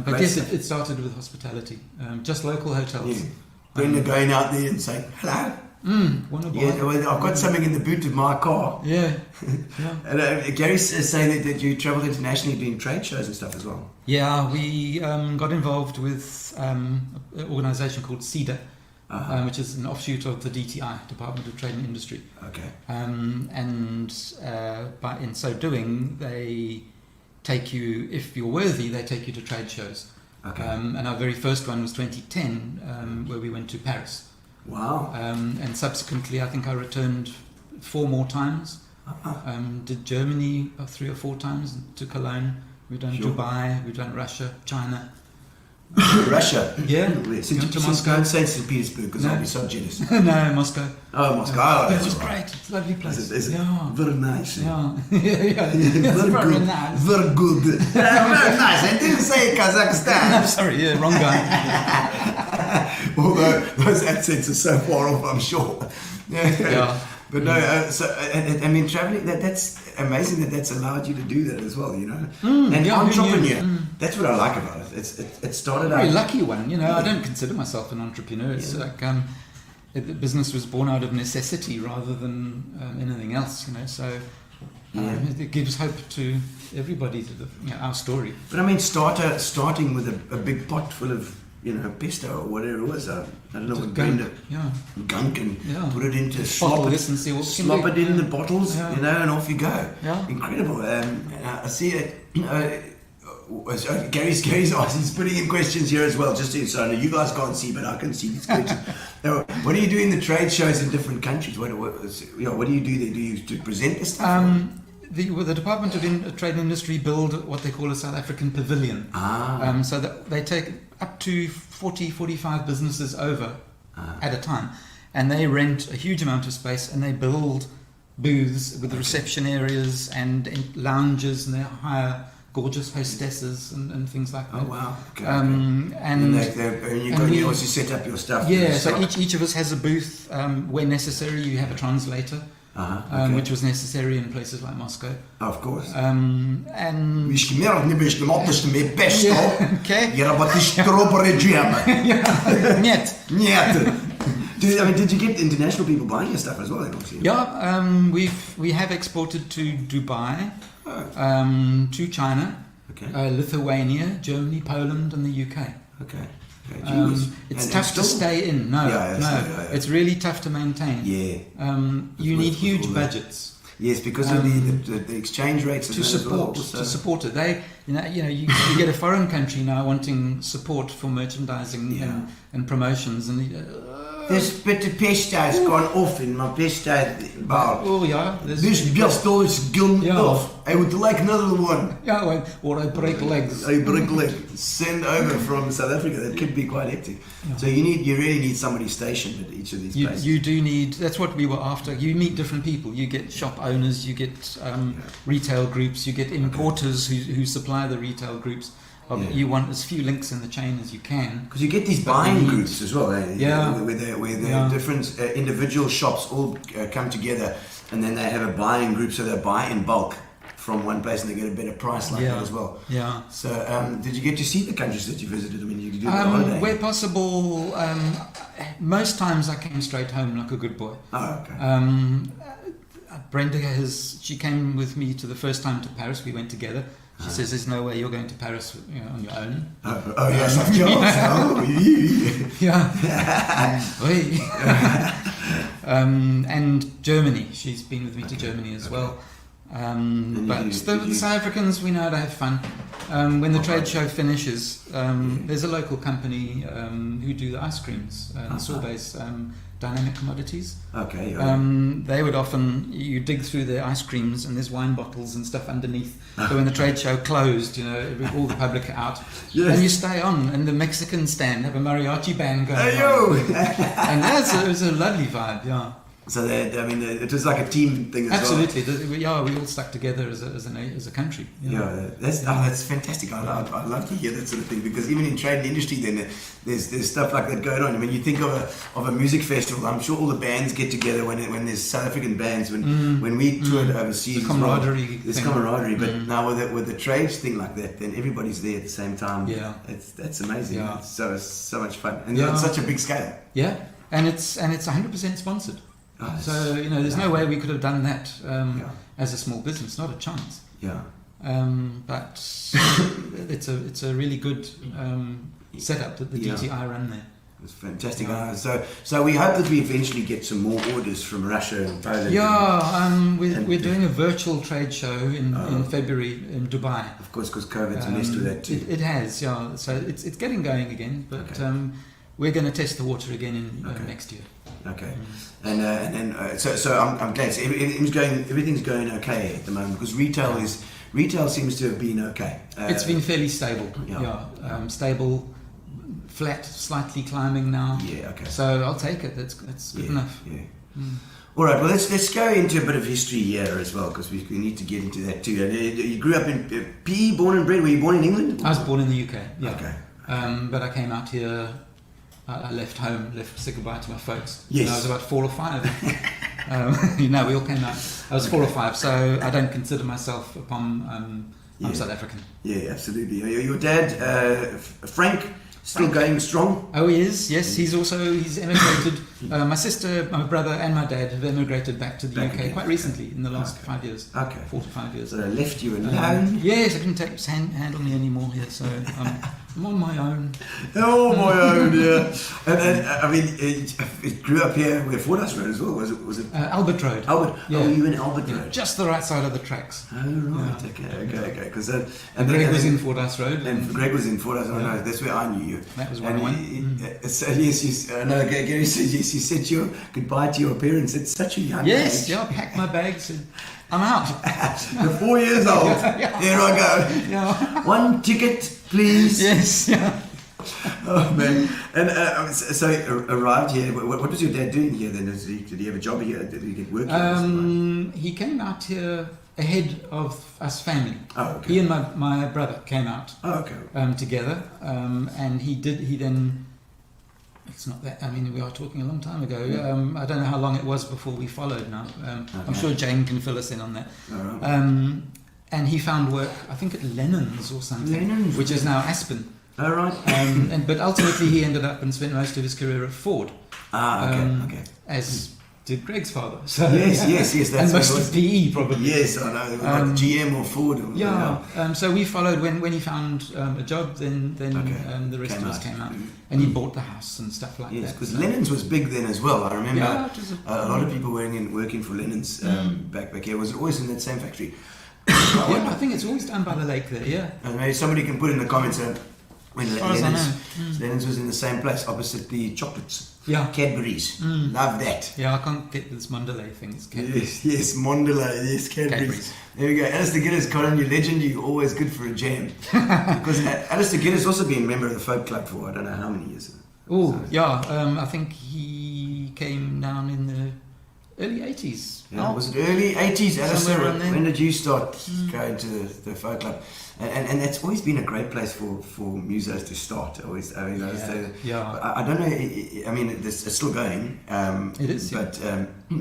But yes, it started with hospitality. Just local hotels. Brenda going out there and saying, hello. I've got something in the boot of my car. And Gary's saying that you travelled internationally doing trade shows and stuff as well. We got involved with an organisation called CEDA, which is an offshoot of the DTI, Department of Trade and Industry. And in so doing, they take you, if you're worthy, they take you to trade shows. And our very first one was 2010, where we went to Paris. And subsequently, I think I returned 4 more times. Did Germany 3 or 4 times, to Cologne. We've done Dubai, we've done Russia, China. Russia? Went to Moscow. Don't say St. Petersburg, because I'll be so jealous. No, Moscow. Moscow. It was great. It's a lovely place. It's very nice. Very nice. Very good. Very nice. I didn't say Kazakhstan. Sorry, wrong guy. Although those accents are so far off, I'm sure. But no, I mean, traveling, that's amazing that that's allowed you to do that as well, you know. And yeah, who knew? entrepreneur. That's what I like about it. It started Very out. lucky one, you know. I don't consider myself an entrepreneur. It's like the business was born out of necessity rather than anything else, you know. So it gives hope to everybody to our story. But I mean, starting with a big pot full of, you know, pesto or whatever it was. I don't know what Brenda. Gunk and put it into Bottle this and see what we can slop do. it in the bottles, Yeah. you know, and off you go. Yeah. Incredible. I see it. Gary's asking, he's putting in questions here as well, just so I know you guys can't see, but I can see these questions. Now, what do you do in the trade shows in different countries? What do you do there? Do you to present the stuff? The Department of Trade and Industry build what they call a South African pavilion. So that they take up to 40, 45 businesses over at a time, and they rent a huge amount of space, and they build booths with reception areas and lounges, and they hire gorgeous hostesses and things like that. Oh wow! Okay. And you also set up your stuff. Yeah, so each of us has a booth where necessary. You have a translator, which was necessary in places like Moscow. Of course. And Okay. Strawberry jam. Niet. Did you get international people buying your stuff as well? Yeah, we have exported to Dubai, to China, Lithuania, Germany, Poland, and the UK. Okay. It's tough to stay in. No, it's really tough to maintain. Yeah. You need huge budgets. Yes, because of the exchange rates to support it. You get a foreign country now wanting support for merchandising and promotions, and this bit of pesto has gone off in my pesto bowl. Oh yeah, this pesto is gone off. I would like another one. Yeah, or I break legs. Send over from South Africa. That could be quite hectic. Yeah. So you really need somebody stationed at each of these places. You do need. That's what we were after. You meet different people. You get shop owners. You get retail groups. You get importers who supply the retail groups. You want as few links in the chain as you can, because you get these buying groups as well. Where the different individual shops all come together, and then they have a buying group, so they buy in bulk from one place and they get a better price that as well. Yeah. So, did you get to see the countries that you visited? I mean, you did the holiday. Where possible. Most times I came straight home like a good boy. Oh, okay. Brenda she came with me to the first time to Paris. We went together. She says, "There's no way you're going to Paris, on your own." Oh yes, of course. And Germany. She's been with me to Germany as well. But the South Africans, we know how to have fun. When the trade show finishes, there's a local company who do the ice creams, sorbets, Dynamic Commodities. Okay. They would often, you dig through their ice creams and there's wine bottles and stuff underneath. So when the trade show closed, all the public are out. Yes. And you stay on, and the Mexican stand have a mariachi band going on. And it was a lovely vibe, yeah. So it was like a team thing as Absolutely. Well. We all stuck together as a country. That's fantastic. I love to hear that sort of thing, because even in trade and industry, then there's stuff like that going on. I mean, you think of a music festival. I'm sure all the bands get together when there's South African bands. When we toured overseas, the camaraderie. There's camaraderie. But now with the trades thing like that, then everybody's there at the same time. Yeah, that's amazing. Yeah. It's so much fun, and on such a big scale. Yeah, and it's 100% sponsored. So there's no way we could have done that as a small business, not a chance. Yeah. But it's a really good setup that the DTI run there. It's fantastic. So we hope that we eventually get some more orders from Russia and Poland. Yeah, we're doing a virtual trade show in February in Dubai. Of course, because COVID's messed with that too. It has, yeah. So it's getting going again, but we're going to test the water again in next year. Okay, so I'm glad. So everything's going okay at the moment, because retail seems to have been okay. It's been fairly stable. Stable, flat, slightly climbing now. Yeah. Okay. So I'll take it. That's good enough. Yeah. All right. Well, let's go into a bit of history here as well, because we need to get into that too. You grew up in PE, born and bred. Were you born in England? I was born in the UK. Yeah. Okay. But I came out here I left home, left to say goodbye to my folks. Yes. I was about 4 or 5. We all came out. I was 4 or 5, so I don't consider myself I'm South African. Yeah, absolutely. Your dad, Frank, still going strong? Oh, he is. Yes, he's emigrated. My sister, my brother, and my dad have emigrated back to the UK again. quite recently in the last 5 years. Okay. 4 to 5 years. So they left you alone? Yes, I couldn't handle me anymore here, so I'm on my own. Oh, my own, yeah. And I mean, it grew up here where Fordyce Road as well, was it? Albert Road. Albert? Yeah. Oh, you in Albert Yeah, Road? just the right side of the tracks. Oh, right. Okay. Because And Greg was in Fordyce Road. And Greg was in Fordyce. Oh, no, that's where I knew you. That was where I went. So yes, no, Gary said yes. You said your goodbye to your parents at such a young Yes, age. yeah, I packed my bags and I'm out. You're 4 years old. Yeah. There I go. Yeah. One ticket, please. Yes, yeah. Oh man! And so arrived here. What was your dad doing here then? Did he have a job here? Did he get work here? He came out here ahead of us family. Oh, okay. He and my brother came out Oh, okay. together, and he then. It's not that. I mean, we are talking a long time ago. I don't know how long it was before we followed. Now, I'm sure Jane can fill us in on that. All right. And he found work, I think, at Lennon's or something, Lennon's. which is now Aspen. All right. But ultimately, he ended up and spent most of his career at Ford. Okay. As did Greg's father. So, Yes. That's and what most it was. of PE probably. Yes, I know. Like GM or Ford. Or So we followed when he found a job. Then the rest of us came out, and he bought the house and stuff like Yes, that. because Lennon's was big then as well. I remember Yeah, it was a lot of people working for Lennon's back here. Was it always in that same factory? Yeah, I think it's always down by the lake there. Yeah. And maybe somebody can put in the comments when far as I Lennon's was in the same place opposite the chocolates. Yeah. Cadbury's. Love that. Yeah, I can't get this Mandalay thing. It's Yes, Mondelez, yes, Cadbury's. There we go. Alistair Guinness, Colin, you legend, you're always good for a jam. Because Alistair Guinness also been a member of the folk club for I don't know how many years. Oh, yeah. I think he came down in the early 80s. Yeah, was it early 80s, Alistair? Somewhere around there. When did you start going to the folk club? And that's always been a great place for musos to start. I don't know. I mean, it's still going. It is, but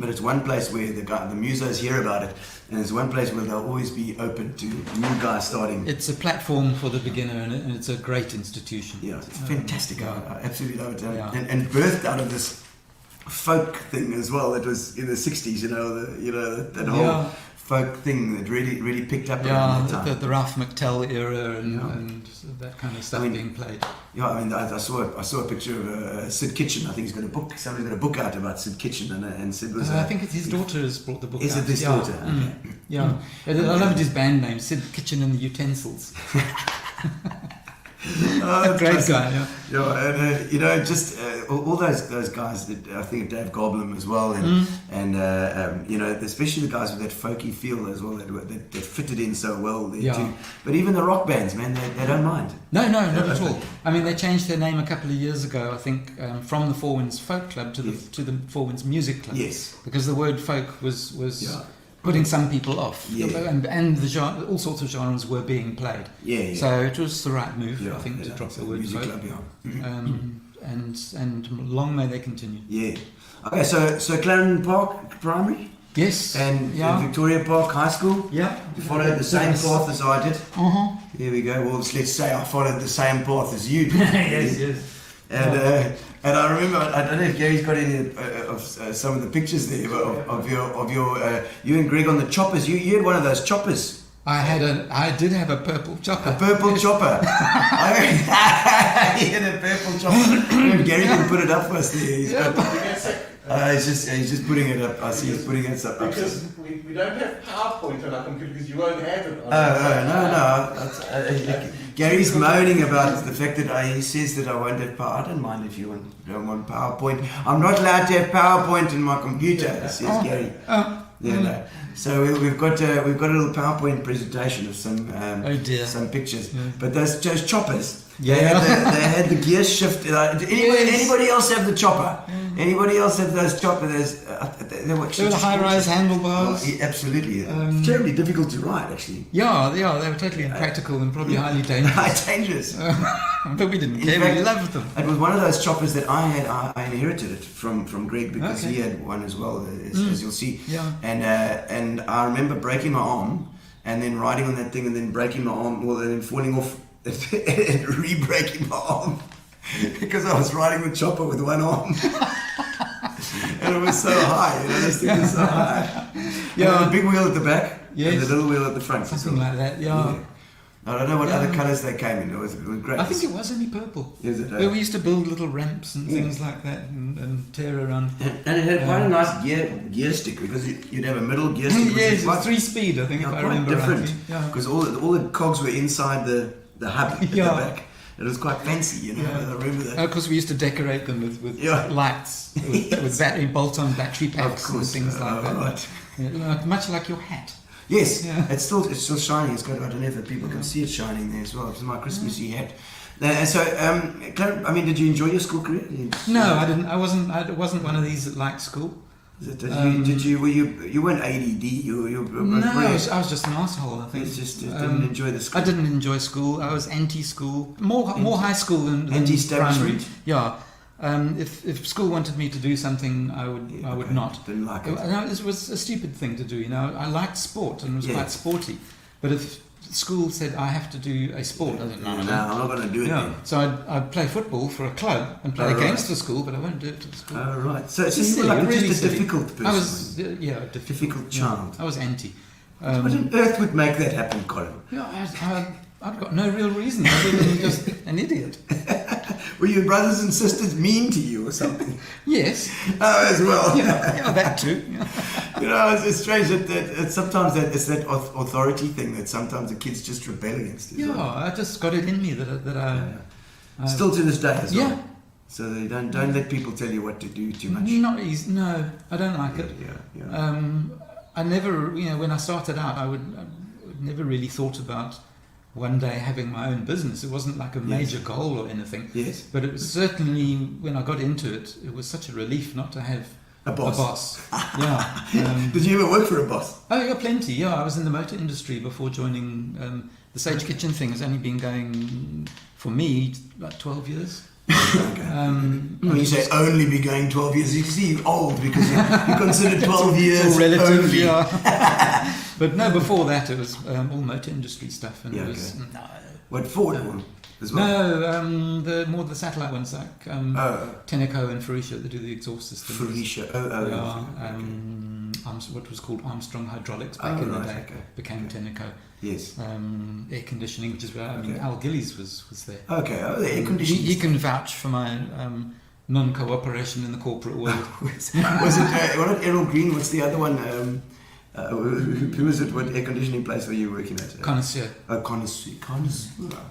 it's one place where the musos hear about it, and it's one place where they'll always be open to new guys starting. It's a platform for the beginner, and it's a great institution. Yeah, it's fantastic. I absolutely love it. Yeah. And birthed out of this folk thing as well. That was in the 60s. That whole folk thing that really picked up around that time. The Ralph McTell era and that kind of stuff being played. Yeah, I mean, I saw a picture of Sid Kitchen. I think he's got a book. Somebody's got a book out about Sid Kitchen, and Sid was. I think it's his daughter has brought the book out. Is it his daughter? Okay. Yeah. I loved his band name, Sid Kitchen and the Utensils. Oh, great guy, yeah. And just all those guys. I think Dave Goblin as well, and especially the guys with that folky feel as well. That fitted in so well there too. But even the rock bands, man, they don't mind. No, not at all. I mean, they changed their name a couple of years ago. I think from the Four Winds Folk Club to the Four Winds Music Club. Yes, because the word folk was putting some people off, and the genre, all sorts of genres were being played. Yeah. So it was the right move, I think, to drop the word music folk. club, And long may they continue. Yeah. Okay, so Clarendon Park Primary. Yes. And Victoria Park High School. Yeah. You followed the same path as I did. There we go. Well, let's say I followed the same path as you did. Yes. And I remember, I don't know if Gary's got any of some of the pictures there of your you and Greg on the choppers. You had one of those choppers. I did have a purple chopper. A purple chopper. He had a purple chopper. Gary can put it up for us there. He's just putting it up. I see he's putting it up. Because we don't have PowerPoint on our computer because you won't have it. No. Gary's moaning about the fact that he says that I won't have power. I don't mind if you don't want PowerPoint. I'm not allowed to have PowerPoint in my computer, says Gary. No. So we've got a little PowerPoint presentation of some pictures. But those choppers. They had the gear shift. Anybody else have the chopper? Anybody else have those choppers? They were There were the high-rise handlebars. Absolutely. Terribly difficult to ride, actually. Yeah, they were totally impractical and probably highly dangerous. Dangerous. But we didn't In care. fact, We loved them. It was one of those choppers that I had. I inherited it from Greg because he had one as well, as you'll see. Yeah. And I remember breaking my arm and then riding on that thing and then breaking my arm, and then falling off and re-breaking my arm because I was riding the chopper with one arm. And it was so high, this thing was so high. Yeah, the big wheel at the back and the little wheel at the front. Something like that, yeah. I don't know what other colours they came in. It was great. I think it was only purple. Is it? We used to build little ramps and things like that and tear around. And it had quite a nice gear stick because you'd have a middle gear stick. Yes, it was 3-speed, I think, if I remember different. rightly. Because all the cogs were inside the hub at the back. It was quite fancy, I remember that. Of course, we used to decorate them with lights, with battery bolt-on battery packs and things like that. Right. Yeah, much like your hat. Yes, it's still shining. It's got, I don't know if people can see it shining there as well. It's my Christmassy hat. Claire, I mean, did you enjoy your school career? No, I didn't. I wasn't one of these that liked school. Were you weren't ADD? No, I was just an asshole. I think. You just didn't enjoy the school. I didn't enjoy school. I was anti-school. More high school than Anti-establishment? primary. Yeah. If school wanted me to do something, I would not. Didn't like it. No, it was a stupid thing to do. I liked sport and was quite sporty. But if school said I have to do a sport, I said no, I'm not going to do it. Then. So I'd play football for a club and play against the school, but I won't do it to the school. Oh right. So you were like really just a difficult person. I was difficult child. I was anti. What on earth would make that happen, Colin? Yeah, I've got no real reason other than just an idiot. Were your brothers and sisters mean to you or something? Yes. Oh, as well. Yeah, that too. It's strange that sometimes it's that authority thing that sometimes the kids just rebel against. I just got it in me that I still to this day as well. Yeah. So they don't let people tell you what to do too much. Not easy. No, I don't like it. Yeah. I never, when I started out, I never really thought about one day having my own business. It wasn't like a major goal or anything. Yes. But it was certainly, when I got into it, it was such a relief not to have a boss. Yeah. Did you ever work for a boss? Oh, yeah, plenty. Yeah, I was in the motor industry before joining the Sage Kitchen thing. Has only been going, for me, about 12 years. Okay. When you say only be going 12 years, you see you're old because you consider 12 years all relative, only. Yeah. But no, before that it was all motor industry stuff, and it was What Ford as well? No, the satellite ones like Tenneco and Faurecia that do the exhaust systems. Faurecia, what was called Armstrong Hydraulics back in the day became Tenneco. Yes. Air conditioning, which is where Al Gillies was there. Okay, the air conditioning. He can vouch for my non-cooperation in the corporate world. Was it what Errol Green? What's the other one? Who was it? What air conditioning place were you working at? Connoisseur. Connoisseur.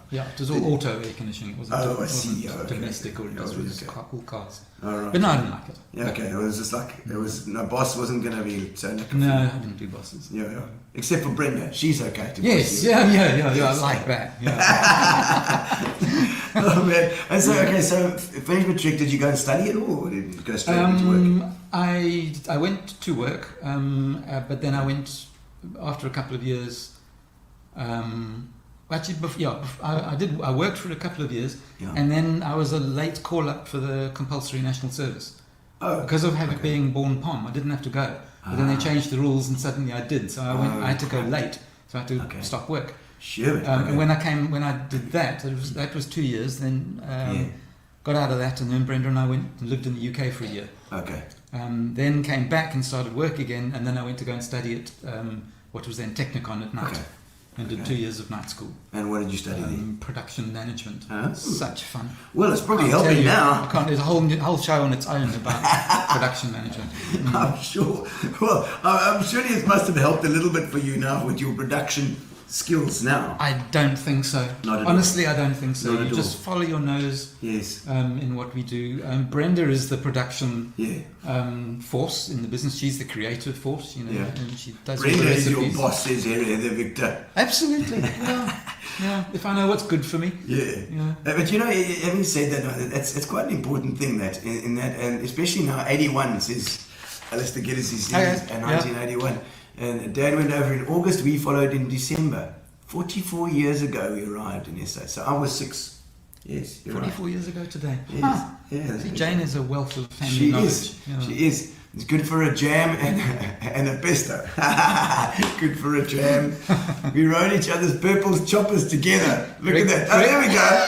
Yeah, it was all auto air conditioning. It wasn't domestic or industrial. All cars. All right. But no, I didn't like it. Yeah, okay. It was just like boss wasn't going to be so. No, I didn't do bosses. Yeah. Except for Brenda, she's okay to. Yes, yeah. I like that. Yeah. Oh man! And so finished matric. Did you go and study at all, or did you go straight into work? I went to work, but then I went after a couple of years. I worked for a couple of years, and then I was a late call up for the compulsory national service. Because of being born POM, I didn't have to go. But then they changed the rules, and suddenly I did. So I had to go late, so I had to stop work. Sure. And when I did that, that was 2 years. Then got out of that, and then Brenda and I went and lived in the UK for a year. Okay. Then came back and started work again, and then I went to go and study at what was then Technicon at night, and did 2 years of night school. And what did you study there? Production management. Such fun. Well, it's probably helping now. There's a whole show on its own about production management. I'm sure. Well, I'm sure it must have helped a little bit for you now with your production skills now. I don't think so. Honestly, I don't think so. You just follow your nose. Yes. In what we do. Brenda is the production force in the business. She's the creative force, and she does Brenda all the is recipes. your boss, says Harry the Victor. Absolutely. Yeah. Yeah, if I know what's good for me. Yeah. Yeah. But you know, having said that, it's quite an important thing that in that, and especially now, 81 says Alistair Geddes is 1981, and Dad went over in August. We followed in December. 44 years ago, we arrived in SA. So I was 6. Yes, you're 44 years ago today. Yes. Huh. Yeah, See, Jane is a wealth of family She knowledge. is. Yeah. She is. It's good for a jam and a pesto. Good for a jam. We rode each other's purple choppers together. Look at that. Oh, there we go.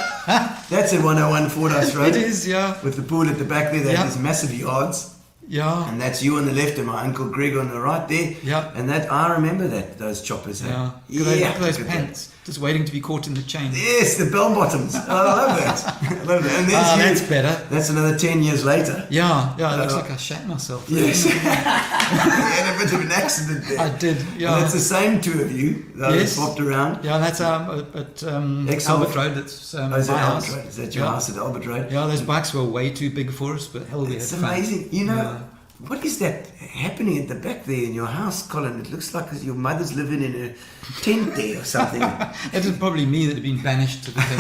That's a 101 Ford House Road. It is, yeah. With the pool at the back there, there's massive yards. Yeah. And that's you on the left and my Uncle Greg on the right there. Yeah. And that, I remember those choppers. Yeah. Yeah. Look at those look at pants. Just waiting to be caught in the chain. Yes, the bell bottoms. I love that. I love that. And there's you. That's better. That's another 10 years later. Yeah, it looks like I shat myself. Yes. You had a bit of an accident there. I did, yeah. And that's the same two of you that swapped around. Yeah, that's at Albert Road. That's my is that house. Albert Road? Is that your house at Albert Road? Yeah, those bikes were way too big for us, but hell, we It's had fun. amazing. You know, what is that happening at the back there in your house, Colin? It looks like your mother's living in a tent there or something. It was probably me that had been banished to the tent.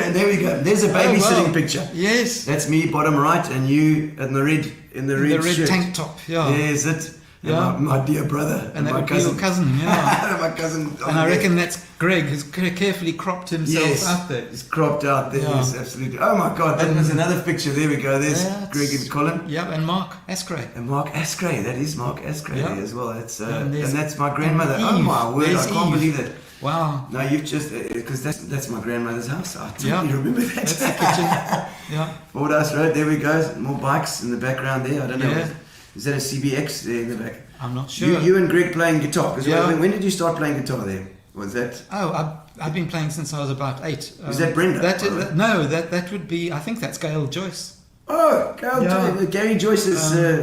And there we go. There's a babysitting picture. Yes. That's me, bottom right, and you in the red shirt. Tank top, yeah. There's it. And Yeah. my dear brother. And that my would be your cousin, yeah. My cousin. And I reckon that's Greg, who's carefully cropped himself out there. He's cropped out there, Yeah. yes, absolutely. Oh my God, that was another picture. There we go. There's Greg and Colin. Yeah, and Mark Askray. And Mark Askray, that is Mark Askray as well. That's And and that's my grandmother. and Oh Eve. my word, There's I can't Eve. believe it. Wow. No, you've just because that's my grandmother's house. I totally Yeah. remember that. That's the kitchen. Yeah. Ford House Road. There we go. More bikes in the background there. I don't know. Yeah. Is that a CBX there in the back? I'm not sure. You and Greg playing guitar. 'Cause Yeah. when did you start playing guitar there? Was that? Oh, I've been playing since I was about 8. Is that Brenda? No, that would be. I think that's Gail Joyce. Oh, Yeah. Gary Joyce's.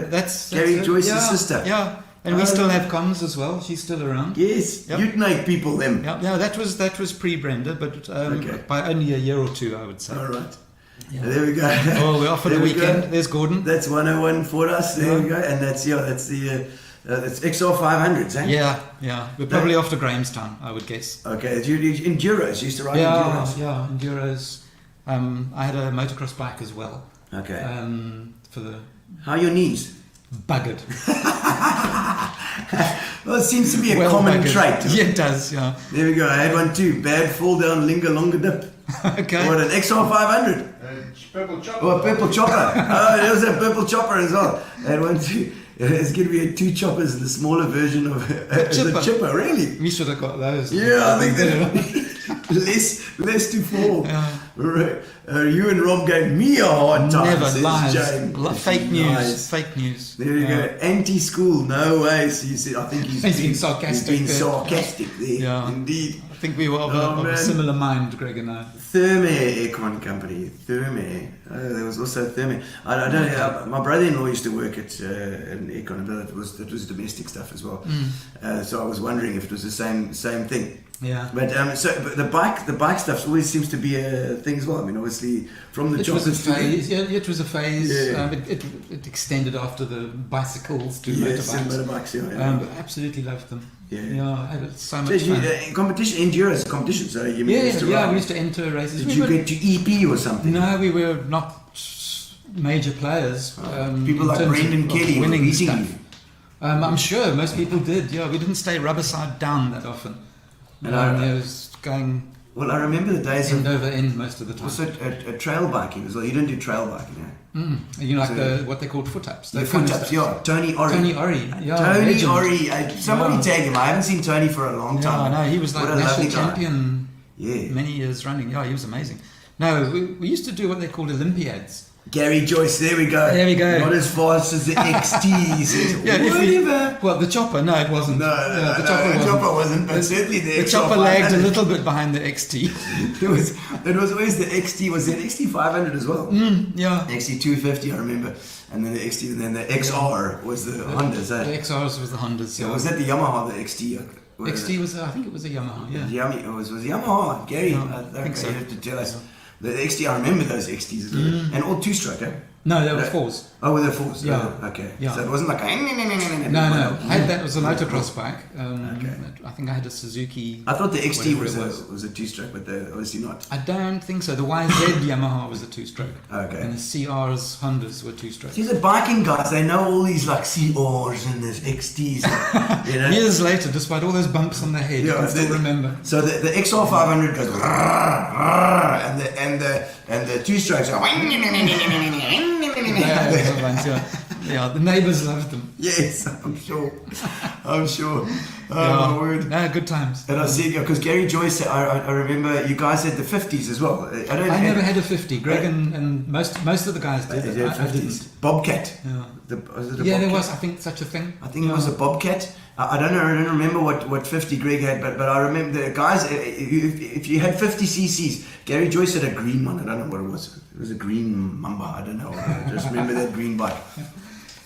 That's Gary it. Joyce's sister. Yeah, and we still have comms as well. She's still around. Yes, Yep. Utnake people them. Yeah, that was pre-Brenda, but by only a year or two, I would say. All right. Yeah. There we go. Oh, we're off for the There we weekend. go. There's Gordon. That's 101 for us. There we go. And that's the that's XR 500s, eh? Yeah. We're probably off to Grahamstown, I would guess. Okay. You Enduros. You used to ride Enduros. Yeah, Enduros. I had a motocross bike as well. Okay. For the How are your knees? buggered. Well, it seems to be a common buggered. trait. Yeah, it does. Yeah. There we go. I had one too. Bad fall down, linger, longer dip. Okay. What, an XR 500? Purple chopper. Oh, a purple chopper. Oh, there was a purple chopper as well. I had one too. It's going to be 2 choppers, the smaller version of the chipper, really. We should have got those. Yeah, I think that less to fall. You and Rob gave me a hard time. Never says lies. Jane. Fake news. Lies. Fake news. There you go. Anti-school, no way. So you said, I think he's He's being sarcastic He's being there. sarcastic there. Yeah. Indeed. I think we were of a man. similar mind, Greg and I. Thermair Aircon Company. Thermair. Oh, there was also Thermair. I don't know. My brother-in-law used to work at an aircon, but that was domestic stuff as well. So I was wondering if it was the same thing. Yeah. But but the bike stuff always seems to be a thing as well. I mean, obviously from the It was a choppers to phase. Yeah, it was a phase. Yeah. It extended after the bicycles to yes, and motorbikes. motorbikes. Yeah. But absolutely loved them. Yeah. I had so much So you, fun. competition, endurance competition. So you used to ride. We used to enter races. Did We you were- get to EP or something? No, we were not major players. People in like terms Brendan of Kelly were winning beating stuff. you. I'm sure most people did. Yeah, we didn't stay rubber side down that often. And It was going Well, I remember the days end of over end most of the time. also trail biking as well. You don't do trail biking, eh? You know, like So- what they called foot ups. The that kind of foot ups, stuff. yeah. Tony Ori. Tony Ori, yeah. Tony legend. Ori. Somebody Yeah. tag him. I haven't seen Tony for a long time. Yeah, no, he was like What a lovely national guy. champion Yeah. many years running. Yeah, he was amazing. No, we used to do what they called Olympiads. Gary Joyce, there we go. There we go. Not as fast as the XT. He says, Yeah, if we- whatever. Well, the chopper, no, it wasn't. No, Yeah, the chopper wasn't, but certainly the The chopper XR lagged a 500. little bit behind the XT. It was always the XT. Was it XT 500 as well? Yeah. XT 250, I remember. And then the XT, and then the XR was the Hondas. The Eh? XRs was the Hondas. Yeah, Yeah. was that the Yamaha, the XT? XT was, I think it was a Yamaha, yeah. Yummy. It was Yamaha. Gary, Yeah, I think so. you have to tell us. The XT, I remember those XTs. And all two-stroke, eh? No, there were fours. Oh, were there fours? Yeah. Oh, okay. Yeah. So it wasn't like a... No. That was a motocross bike. Okay. I think I had a Suzuki. I thought the XT whatever was it was a two-stroke, but they're obviously not. I don't think so. The YZ Yamaha was a two-stroke. Okay. And the CRs Hondas were two-stroke. See, the biking guys, they know all these like CRs and there's XTs, you know. Years later, despite all those bumps on the head, you can still remember. So the XR 500 goes and the two-strokes are... Yeah, the neighbours loved them. Yes, I'm sure. Oh, my word. No, good times. And I said, because Gary Joyce, I remember you guys had the 50s as well. I never had a 50. Greg and most of the guys did. I didn't. Bobcat. Yeah. Was it a Yeah, Bobcat? there was, I think, such a thing. I think it was a Bobcat. I don't remember what 50 Greg had, but I remember the guys, if you had 50 cc's, Gary Joyce had a green one. I don't know what it was. It was a green Mamba. I don't know. I just remember that green bike.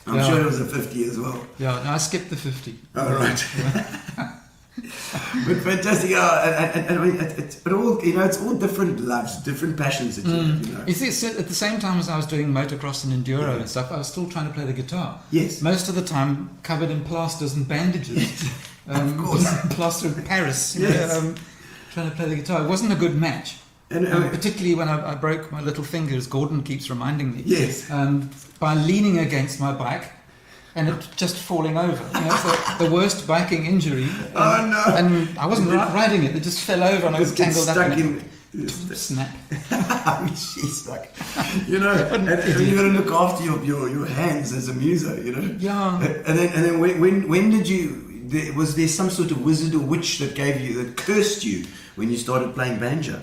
I'm sure it was a 50 as well. Yeah, no, I skipped the 50. Oh, right. But fantastic. And I mean, but all, you know, it's all different loves, different passions that you have, you know. You see, at the same time as I was doing motocross and enduro and stuff, I was still trying to play the guitar. Yes. Most of the time covered in plasters and bandages. Of course. Plaster of Paris. Yes. Trying to play the guitar. It wasn't a good match. And, particularly when I broke my little finger, as Gordon keeps reminding me. Yes. By leaning against my bike and it just falling over. You know, it's the worst biking injury. Oh, no. And I wasn't riding it. It just fell over and I was tangled up in it. Snap. Snap. She's like, you know, and you got to look after your hands as a muso, you know. Yeah. And then when did you? Was there some sort of wizard or witch that cursed you when you started playing banjo?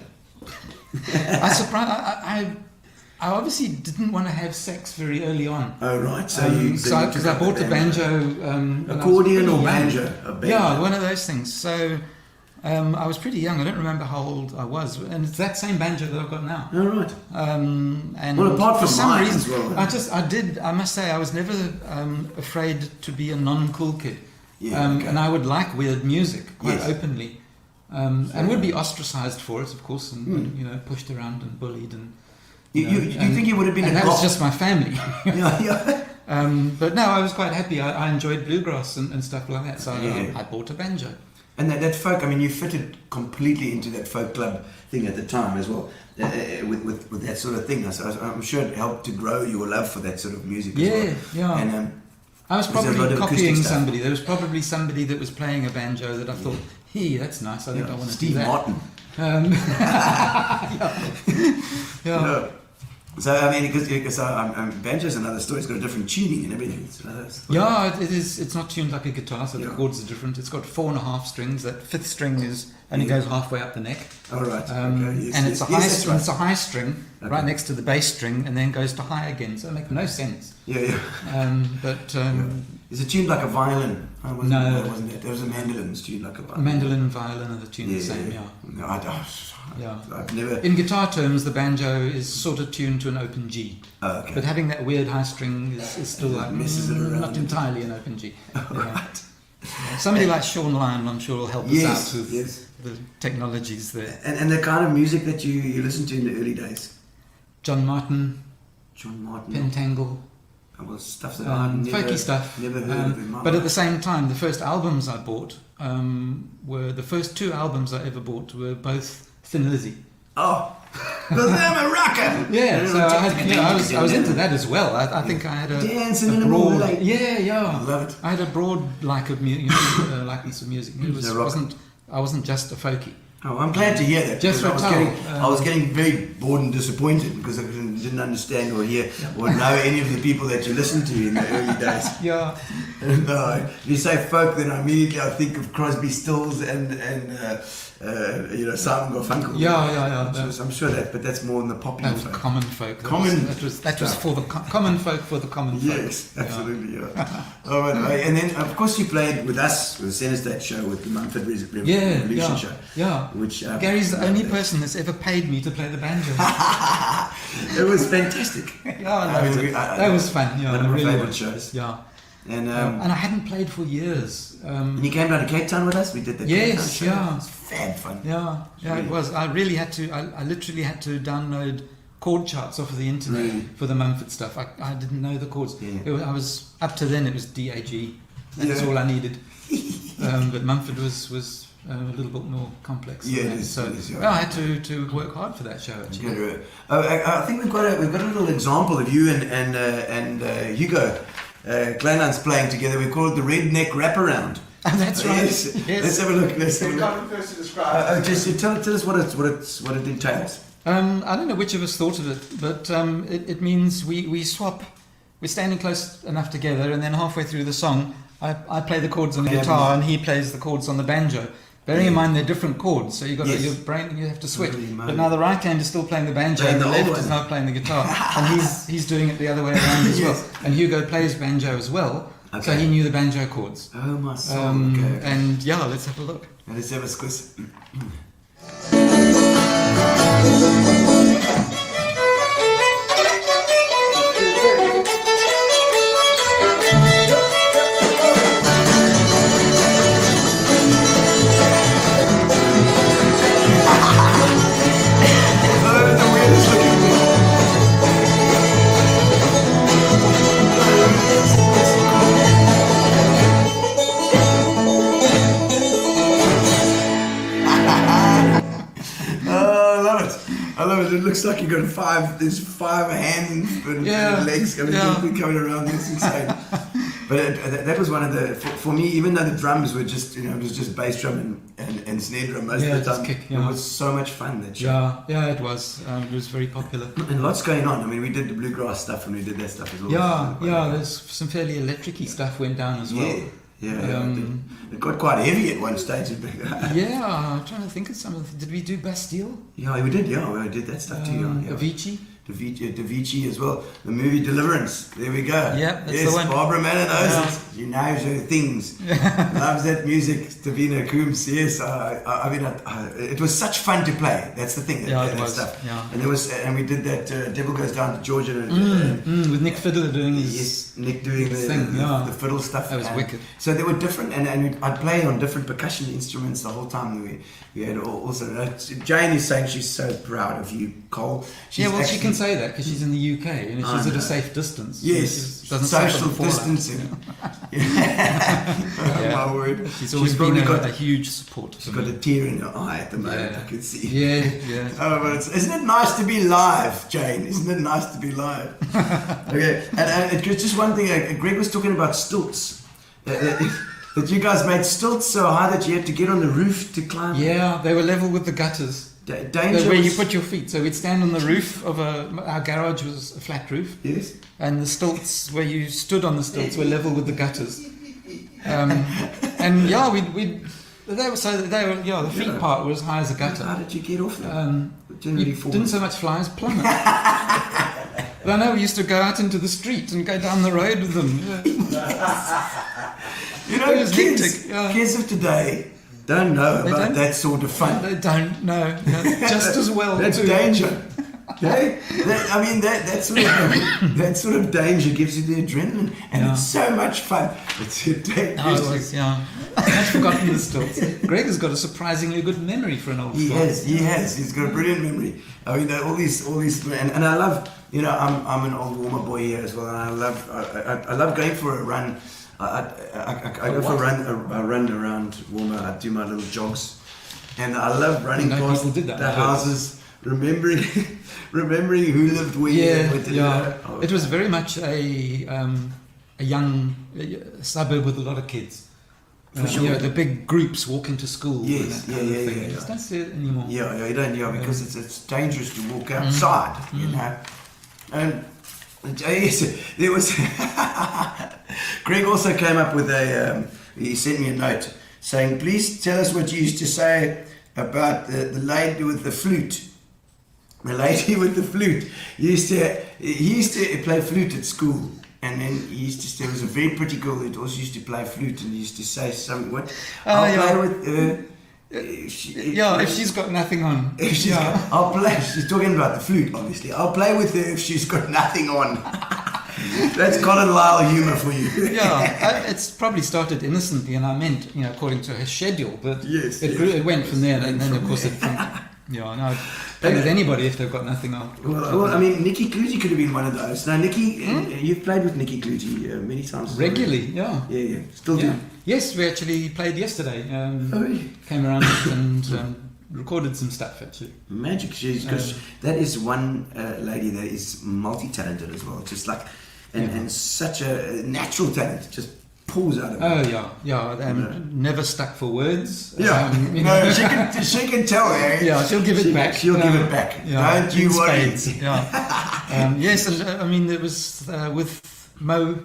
I obviously didn't want to have sex very early on. Oh, right. So because I bought the banjo. Accordion or banjo? Yeah, one of those things. So I was pretty young. I don't remember how old I was, and it's that same banjo that I've got now. Oh, right. And well, apart from for some mine reason, as well. I must say, I was never afraid to be a non-cool kid. Yeah, okay. And I would like weird music quite Yes. openly, and would be ostracized for it, of course, and you know, pushed around and bullied and. You think you would have been and a that was just my family. yeah. But no, I was quite happy. I enjoyed bluegrass and stuff like that, so I bought a banjo. And that folk, I mean, you fitted completely into that folk club thing at the time as well, with that sort of thing. So I'm sure it helped to grow your love for that sort of music as well. Yeah. And, I was there a lot probably of acoustic copying stuff? somebody. There was probably somebody that was playing a banjo that I thought, hey, that's nice. I think I want to Steve do that. Martin. Yeah. So I mean, because banjo's another story. It's got a different tuning and everything. It's another story. Yeah, it is. It's not tuned like a guitar, so the chords are different. It's got 4.5 strings. That fifth string only goes halfway up the neck. All right. And it's a high string. It's a high string right next to the bass string, and then goes to high again. So it makes no sense. Yeah. Is it tuned like a violin? No, it wasn't it. There was a mandolin. It's tuned like a violin. Mandolin and violin are the tune the same. Yeah. No, I've never. In guitar terms, the banjo is sort of tuned to an open G. Oh, okay. But having that weird high string is still like messes it around. not entirely an open G. Right. Somebody like Sean Lyon, I'm sure, will help us out with Yes. the technologies there. And the kind of music that you listened to in the early days. John Martin, Pentangle. Pentangle. Well, stuff that I've folky stuff. Never heard of in my But life. at the same time, the first albums I bought were the first 2 albums I ever bought were both Thin Lizzy. Oh, because I'm a rocker. Yeah, so I was into that as well. I think I had a dancing in the broad, moonlight. Yeah. I love it. I had a broad likeness of music. I wasn't just a folkie. Oh, I'm glad to hear that. Just because I was getting very bored and disappointed because I didn't understand or hear or know any of the people that you listened to in the early days. Yeah. And if you say folk, then immediately I think of Crosby, Stills and Simon Garfunkel. Yeah. So I'm sure but that's more in the popular That was folk. common folk. That was for the common folk for the common folk. Yes, absolutely. Yeah. Oh, and then of course you played with us with the Center State show with the Mumford Revolution show. Yeah. Which Gary's the only person that's ever paid me to play the banjo. It was fantastic. That was fun. Yeah, one of my really favourite was. shows. Yeah. And I hadn't played for years. and you came down to Cape Town with us. We did the Cape Town show. It was fab fun. Yeah, it was. I really had to. I literally had to download chord charts off of the internet for the Mumford stuff. I didn't know the chords. I was up to then. It was D A G. That's all I needed. But Mumford was a little bit more complex. Yeah, than it that. is, So it is, yeah. well, I had to work hard for that show actually. I think we've got a little example of you and Hugo Kleinland's playing together. We call it the Redneck Wraparound. That's right. Yes. Yes. Let's have a look. Let's have a You look. can't first to describe. Just tell us what it entails. I don't know which of us thought of it, but it means we swap. We're standing close enough together, and then halfway through the song, I play the chords on the guitar, and he plays the chords on the banjo. Bearing in mind they're different chords, so you got your brain. You have to switch. But now the right hand is still playing the banjo, Playing and the the left old is one. now playing the guitar, and he's doing it the other way around as well. And Hugo plays banjo as well, so Okay. he knew the banjo chords. Oh my soul. Okay. And yeah, let's have a look. Let's have a squiz. I love it. It looks like you got there's five hands and legs coming around. It's insane. But that was one of the, for me, even though the drums were just, it was just bass drum and snare drum most of the time. Kick, It was so much fun, that show. Yeah, it was. It was very popular. And lots going on. I mean, we did the bluegrass stuff and we did that stuff as well. There's some fairly electric-y stuff went down as well. It got quite heavy at one stage. I'm trying to think of some of. Did we do Bastille? Yeah, we did. Yeah, we did that stuff too. Avicii. Davicii as well. The movie Deliverance. There we go. Yeah, that's yes, the one. Barbara Mann knows it. She knows her things. Loves that music. Davina Coombs. Yes, I mean, it was such fun to play. That's the thing. It was. Stuff. Yeah. And we did that. Devil Goes Down to Georgia. With Nick Fiddler doing his. Yes, Nick doing the the fiddle stuff. That was wicked. So they were different, and I'd play on different percussion instruments the whole time. We had also Jane is saying she's so proud of you, Cole. She can say that because she's in the UK and she's at a safe distance. Yes, She doesn't social suffer the fallout. distancing. Oh my word! She's always been probably a huge support. She's got a tear in her eye at the moment. I can see. Yeah. Oh, but isn't it nice to be live, Jane? Isn't it nice to be live? Okay, and just one thing. Greg was talking about stilts. That you guys made stilts so high that you had to get on the roof to climb. Yeah, they were level with the gutters. Danger. Where you put your feet. So we'd stand on the roof of our garage was a flat roof. Yes. And the stilts where you stood on the stilts were level with the gutters. And yeah, the feet part were as high as a gutter. How did you get off them? You didn't so much fly as plummet. But I know we used to go out into the street and go down the road with them. It was hectic. Kids of today don't know about that sort of fun. They don't know. Just as well. That's danger. Okay? That sort of danger gives you the adrenaline, and it's so much fun. It's dangerous. I've forgotten the stilts. Greg has got a surprisingly good memory for an old He fella. has. He's got a brilliant memory. I mean, all these, and I love. I'm an old warmer boy here as well, and I love going for a run. I go for a run around Warmer. I do my little jogs, and I love running past the houses, remembering who lived where. It was very much a young suburb with a lot of kids. For sure. The big groups walking to school. Yes, and that kind of thing. You just don't see it anymore. Yeah, you don't. Because it's dangerous to walk outside. And yes, there was. Greg also came up with he sent me a note saying, please tell us what you used to say about the lady with the flute. The lady with the flute. He used to play flute at school. And then there was a very pretty girl that also used to play flute, and he used to say something, play with if she's got nothing on. I'll play. She's talking about the flute, obviously. I'll play with her if she's got nothing on. That's Colin Lyall humour for you. It's probably started innocently, and I meant, according to her schedule, but it went from there, and then of course it. play with anybody if they've got nothing on. Well, I mean, Nicky Clutie could have been one of those. Now, Nicky, you've played with Nicky Clutie many times. Regularly, yeah. Yeah. Still do. Yes, we actually played yesterday. Really? Came around and recorded some stuff, actually. Magic. Because that is one lady that is multi-talented as well. Just like, and such a natural talent. Just pulls out of it. Oh, yeah. Never stuck for words. Yeah. No, she can tell, eh? Yeah, she'll give it back. She'll give it back. Yeah, Don't you worry. Yeah. Yes, and I mean, it was with Mo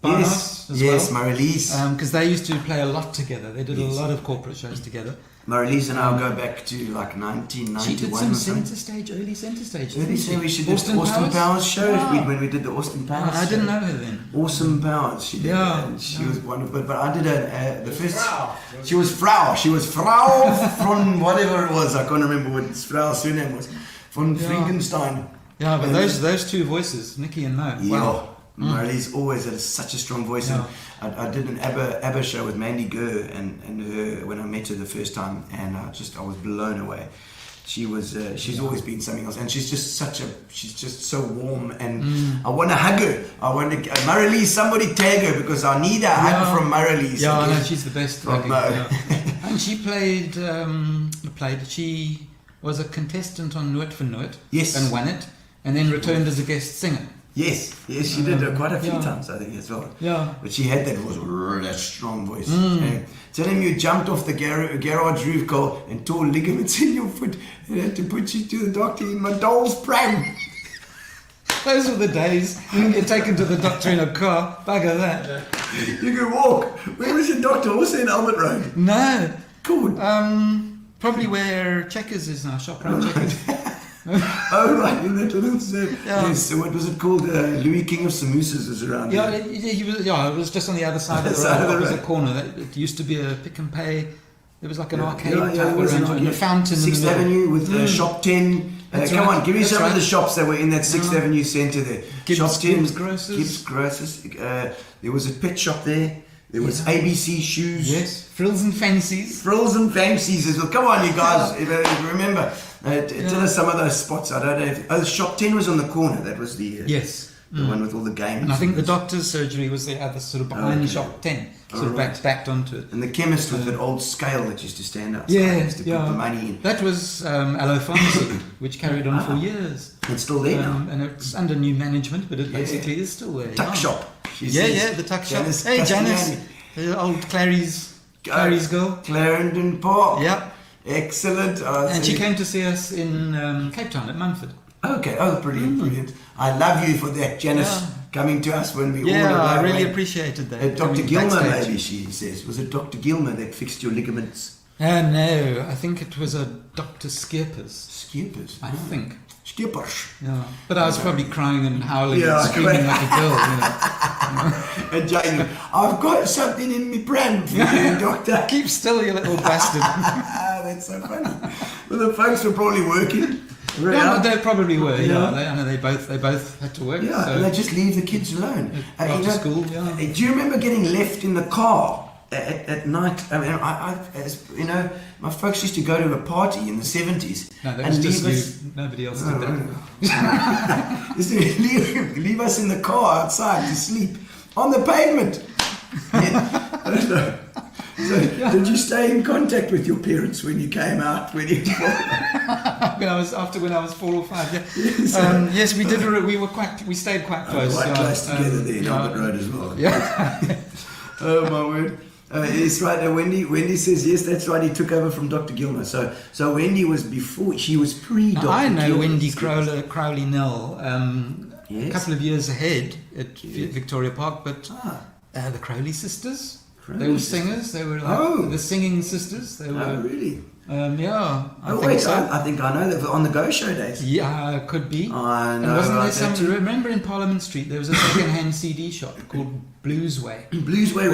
Yes, as well. Marilise. Because they used to play a lot together. They did a lot of corporate shows together. Marilise and I'll go back to like 1991 She did or some something. early centre stage. Early centre, we should do Austin Austin Powers show Yeah. when we did the Austin Powers. I didn't know her then. Awesome Powers, she did. Yeah. And she was wonderful. But I did the first. She was Frau. She was Frau from whatever it was. I can't remember what Frau's surname was. Von Frankenstein. Yeah, but those two voices, Nicky and Mo. Yeah. Wow. Marilise always had such a strong voice. Yeah. And I did an ABBA show with Mandy Gurr and her when I met her the first time, and I was blown away. She's always been something else, and she's just so warm, and I want to hug her. I want to Marilise, somebody tag her because I need a hug from Marilise. Yeah, I know, she's the best. From Mo. And she played. She was a contestant on Nooit for Nooit. Yes. And won it, and then returned as a guest singer. Yes, she did quite a few times, I think, as well. Yeah. But she had that strong voice. Yeah. Tell him you jumped off the garage roof, Cole, and tore ligaments in your foot and had to put you to the doctor in my doll's pram. Those were the days. You can get taken to the doctor in a car. Bugger that. You could walk. Where was your doctor? Also in Albert Road? No. Cool. Probably where Checkers is now. Shop around Checkers. Oh, right, in that little yes, so what was it called? Louis King of Samosas was around Yeah, there. it was just on the other side of the road, opposite corner. It used to be a pick and pay. There was like an arcade type arrangement, and a fountain 6th in the middle. Avenue with Shop 10. Come on, give me some of the shops that were in that 6th Avenue centre there. Shop 10, Gibbs Grocers. Gibbs Grocers. There was a pit shop there. There was ABC Shoes. Yes, Frills and Fancies. Frills and Fancies as well. Come on, you guys, if you remember. Tell us some of those spots. I don't know if Shop 10 was on the corner. That was the one with all the games. And I think the doctor's surgery was the other sort of behind Shop 10, sort of backed onto it. And the chemist with that old scale that used to stand outside to put the money in. That was Allo Pharmacy, which carried on for years. It's still there now. And it's under new management, but it basically is still there. Tuck shop. The tuck shop. Hey, Janice, the old Clary's girl. Clarendon Park. Yep. Excellent. And she came to see us in Cape Town at Mumford. Okay. Oh, brilliant. I love you for that, Janice, coming to us when we all Yeah, I arrived. really appreciated that. Dr. Coming Gilmer, backstage. maybe she says. Was it Dr. Gilmer that fixed your ligaments? No, I think it was a Dr. Skierpers. Skierpers? I think. Skierpers. Yeah. But I was probably crying and howling Yeah, and screaming like a girl. And Jane, I've got something in my brand for you, doctor. Keep still, you little bastard. That's so funny. Well, the folks were probably working. Yeah, they probably were. Yeah, I know they both had to work. Yeah, so. and they just leave the kids alone. After school. Yeah. Do you remember getting left in the car at night? I mean, my folks used to go to a party in the 70s. No, that was just you. Nobody else did that. Used to leave us in the car outside to sleep on the pavement. Yeah, I don't know. So, did you stay in contact with your parents when you came out? When I was 4 or 5. Yeah. Yes, we did. We stayed quite close. Quite close together there in Albert Road as well. Yeah. Oh my word. Yes, right. Wendy says yes. That's right. He took over from Dr. Gilmer. So Wendy was before. She was pre-Dr. I know Gilmer. Wendy Crowley Nell. A couple of years ahead at Victoria Park, but the Crowley sisters. They were singers. They were like the singing sisters. They were. Oh, really? Yeah. I think I know that on the Go Show days. Yeah, could be. I know. And wasn't there some? Remember in Parliament Street there was a second-hand CD shop called Bluesway. Bluesway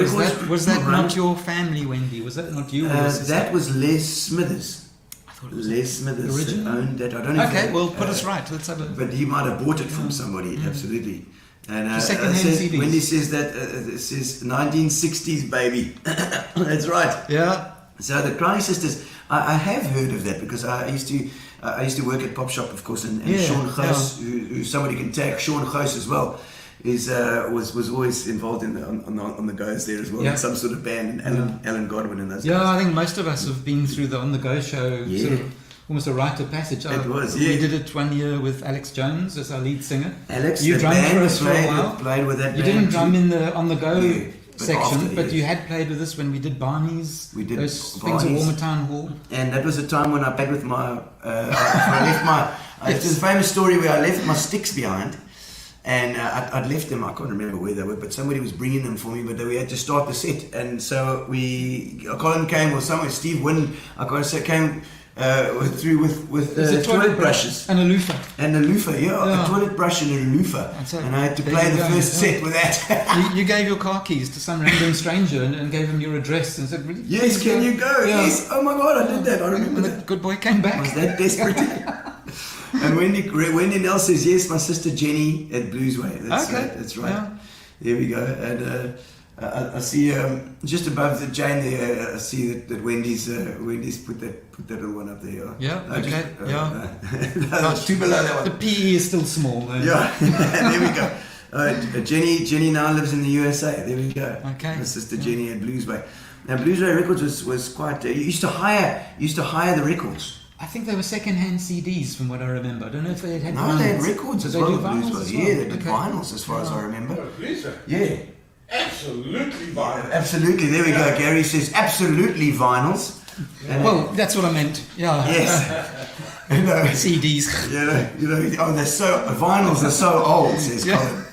was that not your family, Wendy? Was that not you? That was Les Smithers. I thought it was Les Smithers original? owned that. I don't know. Okay, well, put us right. Let's have a. But he might have bought it from somebody. Absolutely. And second-hand CDs. Wendy says that this is 1960s, baby. That's right. Yeah. So the Crowley sisters, I have heard of that because I used to work at Pop Shop, of course, and Yeah, Sean Goos, who somebody can tag, Sean Goos as well, was always involved in on the goes there as well, Yeah. in some sort of band, and Alan Godwin and those Yeah, guys. I think most of us have been through the On The Go show, Yeah. sort of almost a rite of passage. It was, We yeah. did it one year with Alex Jones as our lead singer. Alex, you the drummed band for us for a played- while. played with that You band didn't drum too. in the On The Go Yeah, but section, after, but yes. you had played with us when we did Barney's. We did those things at Barney's. Warmertown Hall. And that was a time when I played with my. I left my. Yes. There's a famous story where I left my sticks behind, and I'd left them. I can't remember where they were, but somebody was bringing them for me. But we had to start the set, and so Colin came, or somewhere. Steve Wynn, I gotta say, came through with It's a toilet brushes and a loofah. and a loofah. Yeah, Yeah. a toilet brush and a loofah, That's it. and I had to There play you the go, first yeah. set with that. You gave your car keys to some random stranger and gave him your address and said, "Really, Yes, please can you go? Yeah. Yes. Oh my God, I did that. I remember And the that. good boy came back. I was that desperate. And Wendy Nell says, yes, my sister Jenny at Bluesway. That's Okay. right. That's right. Yeah. There we go. And I see just above the Jane there, I see that Wendy's put that little one up there. Yeah, No, just- okay, yeah. no, two below that The one. PE is still small. Though. Yeah, there we go. Jenny now lives in the USA. There we go. Okay. My sister Jenny at Bluesway. Now Bluesway Records was quite. You used to hire the records. I think they were second-hand CDs, from what I remember. I don't know if they had. No, they had vinyls. records as Did well. They at do vinyls Bluesway. as well? Yeah, they did Okay. vinyls as far as I remember. Oh, please, sir. Yeah, Absolutely violent. absolutely. There we go. Gary says absolutely vinyls. And, Well, that's what I meant. Yeah. yes. You know, CDs. you know. Oh, they're so vinyls are so old. Says Yeah. Colin.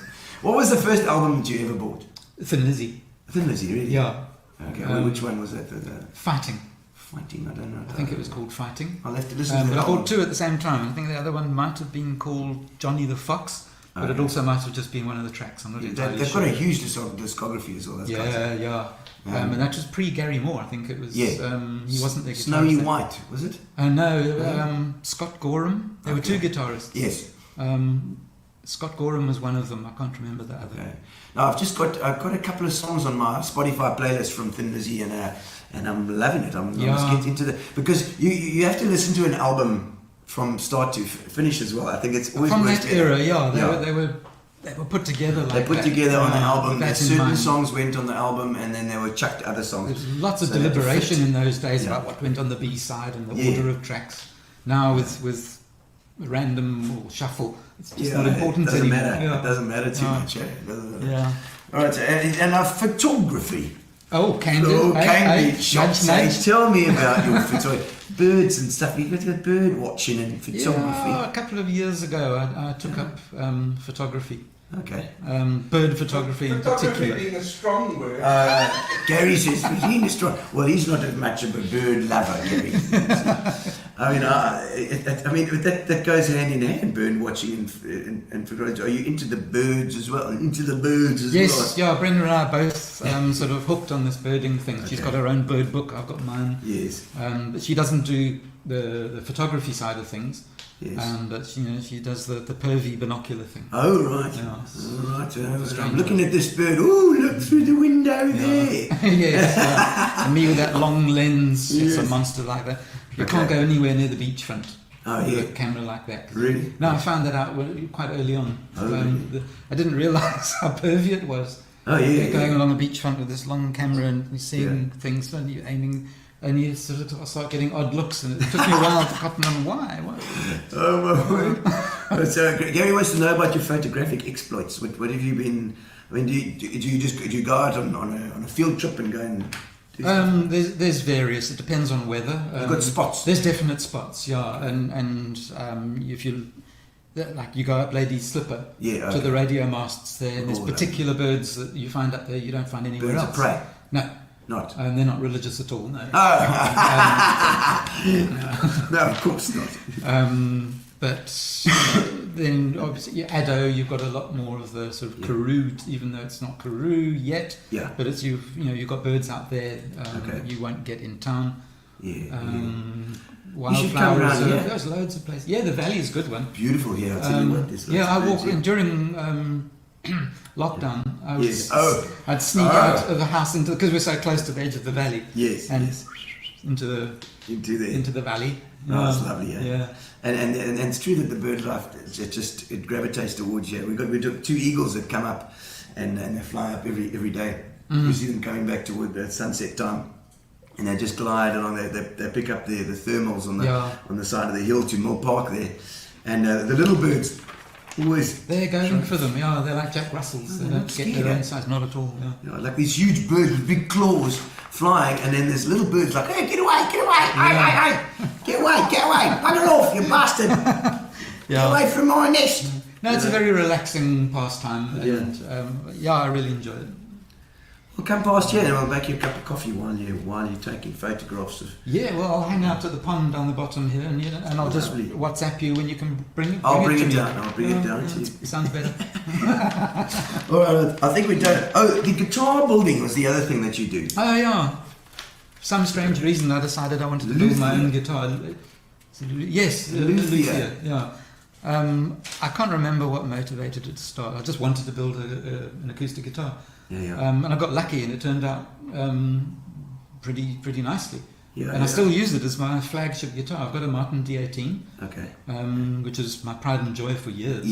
What was the first album that you ever bought? Thin Lizzy. Thin Lizzy, really? Yeah. Okay. well, which one was that? The Fighting. Fighting. I don't know. I think it was called Fighting. I'll have to listen to But that. I bought two at the same time. I think the other one might have been called Johnny the Fox, but it Okay. also might have just been one of the tracks. I'm not entirely They've sure. got a huge discography as well. Those guys. Yeah. And that was pre-Gary Moore. I think it was. Yeah. He wasn't the guitarist. Snowy then. White, was it? No, Scott Gorham. There were two guitarists. Yes. Scott Gorham was one of them. I can't remember the other. Okay. Now I've got a couple of songs on my Spotify playlist from Thin Lizzy, and I'm loving it. I must get into the because you have to listen to an album from start to finish as well. I think it's always From works that better. era, they were put together like They put that. together on the Yeah, album. with that in Certain mind. songs went on the album, and then they were chucked other songs. There's lots of So they had to deliberation fit. in those days Yeah. about what went on the B side and the Yeah. order of tracks. Now with random or shuffle, it's just not it important doesn't anymore. matter. Yeah. It doesn't matter too Yeah. much. Eh? It doesn't matter. Yeah. All right, so, and photography. Oh, Candid. Oh, Hey, Cambridge hey, shots. nudge, Hey, nudge. tell me about your photography. Birds and stuff. You've got bird watching and photography. Yeah, a couple of years ago, I took up photography. Okay. Bird photography in Photography particular. being a strong word. Gary says he is strong. Well, he's not as much of a bird lover, Gary. I mean, that goes hand in hand. Bird watching and photography. Are you into the birds as well? Into the birds as Yes, well? yeah, Brenda and I are both sort of hooked on this birding thing. She's Okay. got her own bird book, I've got mine. Yes. But she doesn't do the photography side of things. Yes. But she does the pervy binocular thing. Oh right. Yeah. All right. I'm Strange looking at this bird. Oh, look through the window there. Yes, yeah. And me with that long lens, it's a Yes. monster like that. You Okay. can't go anywhere near the beachfront Oh, with yeah. a camera like that. Really? No, I found that out quite early on. Oh, really? I didn't realise how pervy it was. Oh, yeah, You're going yeah. along a beachfront with this long camera and you're seeing things and you're aiming, and you sort of start getting odd looks, and it took me a while to cotton on why. Oh my word! So Gary wants to know about your photographic exploits. What have you been? I mean, do you go out on a field trip and go and? Do stuff? There's various. It depends on weather. You've got spots. There's definite spots, yeah. And if you like, you go up Lady Slipper Yeah, to okay. the radio masts there, and there's Oh, particular birds that you find up there you don't find anywhere Birds else. of prey. No, Not. and they're not religious at all. No. No, of course not. But then obviously Addo, you've got a lot more of the sort of Karoo, even though it's not Karoo yet. Yeah. But it's you've got birds out there Okay. you won't get in town. Yeah. Wildflowers. should come around here. There's loads of places. Yeah, the valley is a good one. Beautiful here. I'll tell you what. There's lots Yeah, I of birds walk here. during lockdown. I was, Yes. Oh. I'd sneak out of the house because we're so close to the edge of the valley. Yes. And Yes. into the valley. Oh, it's lovely, yeah. Yeah. And it's true that the bird life it gravitates towards you. We took 2 eagles that come up and they fly up every day. You see them coming back toward the sunset time, and they just glide along. They pick up the thermals on the side of the hill to Mill Park there, and the little birds always they're going for them. Yeah, they're like Jack Russells. They don't get their own size, not at all. Yeah. You know, like these huge birds with big claws flying, and then there's little birds like, hey, get away, hey, get away, bugger off, you bastard, get away from my nest. No, it's a very relaxing pastime, and I really enjoy it. Well, come past here and I'll make you a cup of coffee while you're taking photographs of. Yeah, well, I'll hang out at the pond down the bottom here, and I'll just WhatsApp you when you can bring it. I'll bring it to down. me. I'll bring it down to you. Sounds better. All right, I think we're done. Oh, the guitar building was the other thing that you do. Oh yeah. For some strange reason, I decided I wanted to build my own guitar. Yes, luthier. Yeah. I can't remember what motivated it to start. I just wanted to build an acoustic guitar. And I got lucky, and it turned out pretty nicely. I still use it as my flagship guitar. I've got a Martin D18, which is my pride and joy for years.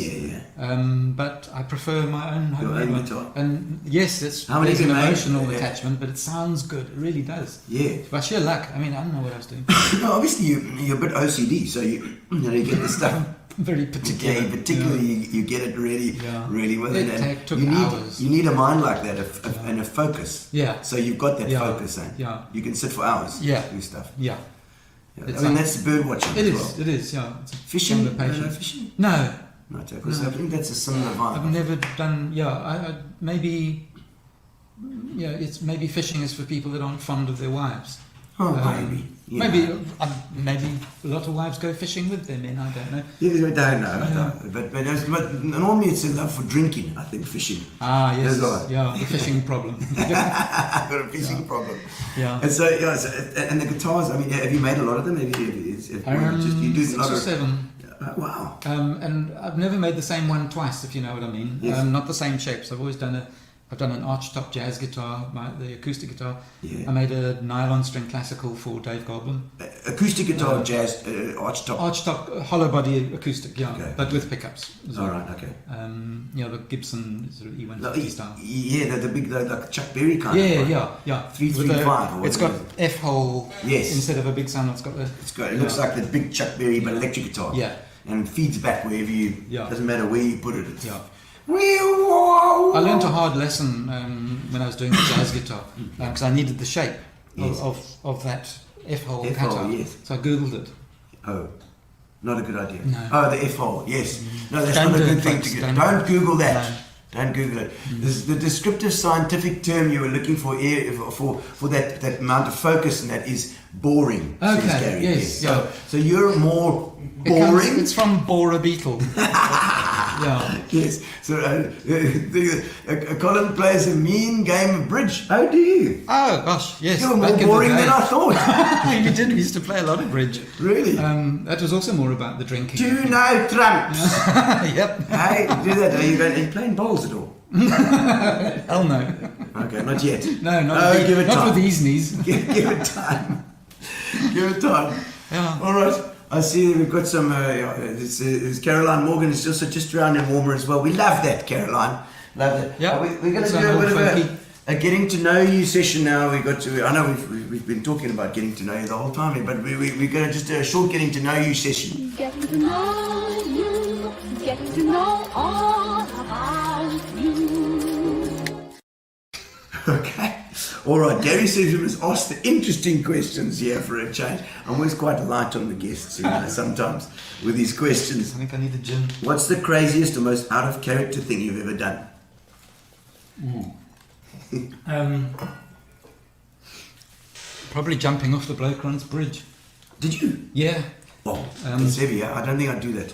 But I prefer my own homemade one. Guitar. And yes, there's an emotional attachment, but it sounds good. It really does. Yeah. By sheer luck. I mean, I don't know what I was doing. No, obviously you're a bit OCD, so you get the stuff. Very particular. Yeah, particularly you get it really well. It took hours. You need a mind like that and a focus. Yeah. So you've got that focus, eh? Yeah. You can sit for hours. Do stuff. Yeah. I mean, that's bird watching. It as is. It is. Yeah. It's fishing. Fishing? No. Not because I think that's a similar vibe. I've never done. Yeah. I maybe. Yeah. It's maybe fishing is for people that aren't fond of their wives. Oh, maybe. Maybe a lot of wives go fishing with their men. I don't know. Yeah, I don't know. But normally it's a love for drinking. I think fishing. Ah, yes. The fishing problem. I've got a fishing problem. Yeah. And so and the guitars. I mean, have you made a lot of them? You do 6 or 7. Wow. And I've never made the same one twice, if you know what I mean. Yes. Not the same shapes. I've always done an archtop jazz guitar, the acoustic guitar. Yeah. I made a nylon string classical for Dave Goblin. Acoustic guitar, jazz, archtop. Archtop, hollow body acoustic, but with pickups. All right, okay. The Gibson sort of E150 style. Yeah, the big, like Chuck Berry kind of. Yeah. 335. It's got F-hole. Yes. Instead of a big sound, it's got the. It looks like the big Chuck Berry, but electric guitar. Yeah. And it feeds back wherever you. Doesn't matter where you put it. I learned a hard lesson when I was doing the jazz guitar because I needed the shape of that F-hole pattern. Yes. So I googled it. Oh, not a good idea. No. Oh, the F-hole. Yes. No, that's Don't not a do good it, thing folks. to get. Don't Don't Google that. No. Don't Google it. The descriptive scientific term you were looking for that amount of focus, and that is boring. Okay. Says Gary. Yes. Yeah. So you're more boring. It's from Bora Beetle. Yeah. Yes. So Colin plays a mean game of bridge. How do you? Oh gosh, yes. You're more boring than I thought. We did. We used to play a lot of bridge. Really? That was also more about the drinking. Do you know trumps? Yep. Hey, do that. Are you playing bowls at all? Hell no. Okay, not yet. No, not with these knees. Give it time. Give it time. Yeah. All right. I see we've got some. It's Caroline Morgan is also just around in Warmer as well. We love that, Caroline. Love that. Yeah. We're going to do a bit of a getting to know you session now. I know we've been talking about getting to know you the whole time, but we're going to just do a short getting to know you session. Getting to know you, getting to know all about you. Okay. All right. Gary says we must ask the interesting questions here for a change. I'm always quite light on the guests, sometimes with these questions. I think I need a gin. What's the craziest or most out of character thing you've ever done? Probably jumping off the Blokeruns Bridge. Did you? Yeah. Oh, that's heavy. I don't think I'd do that.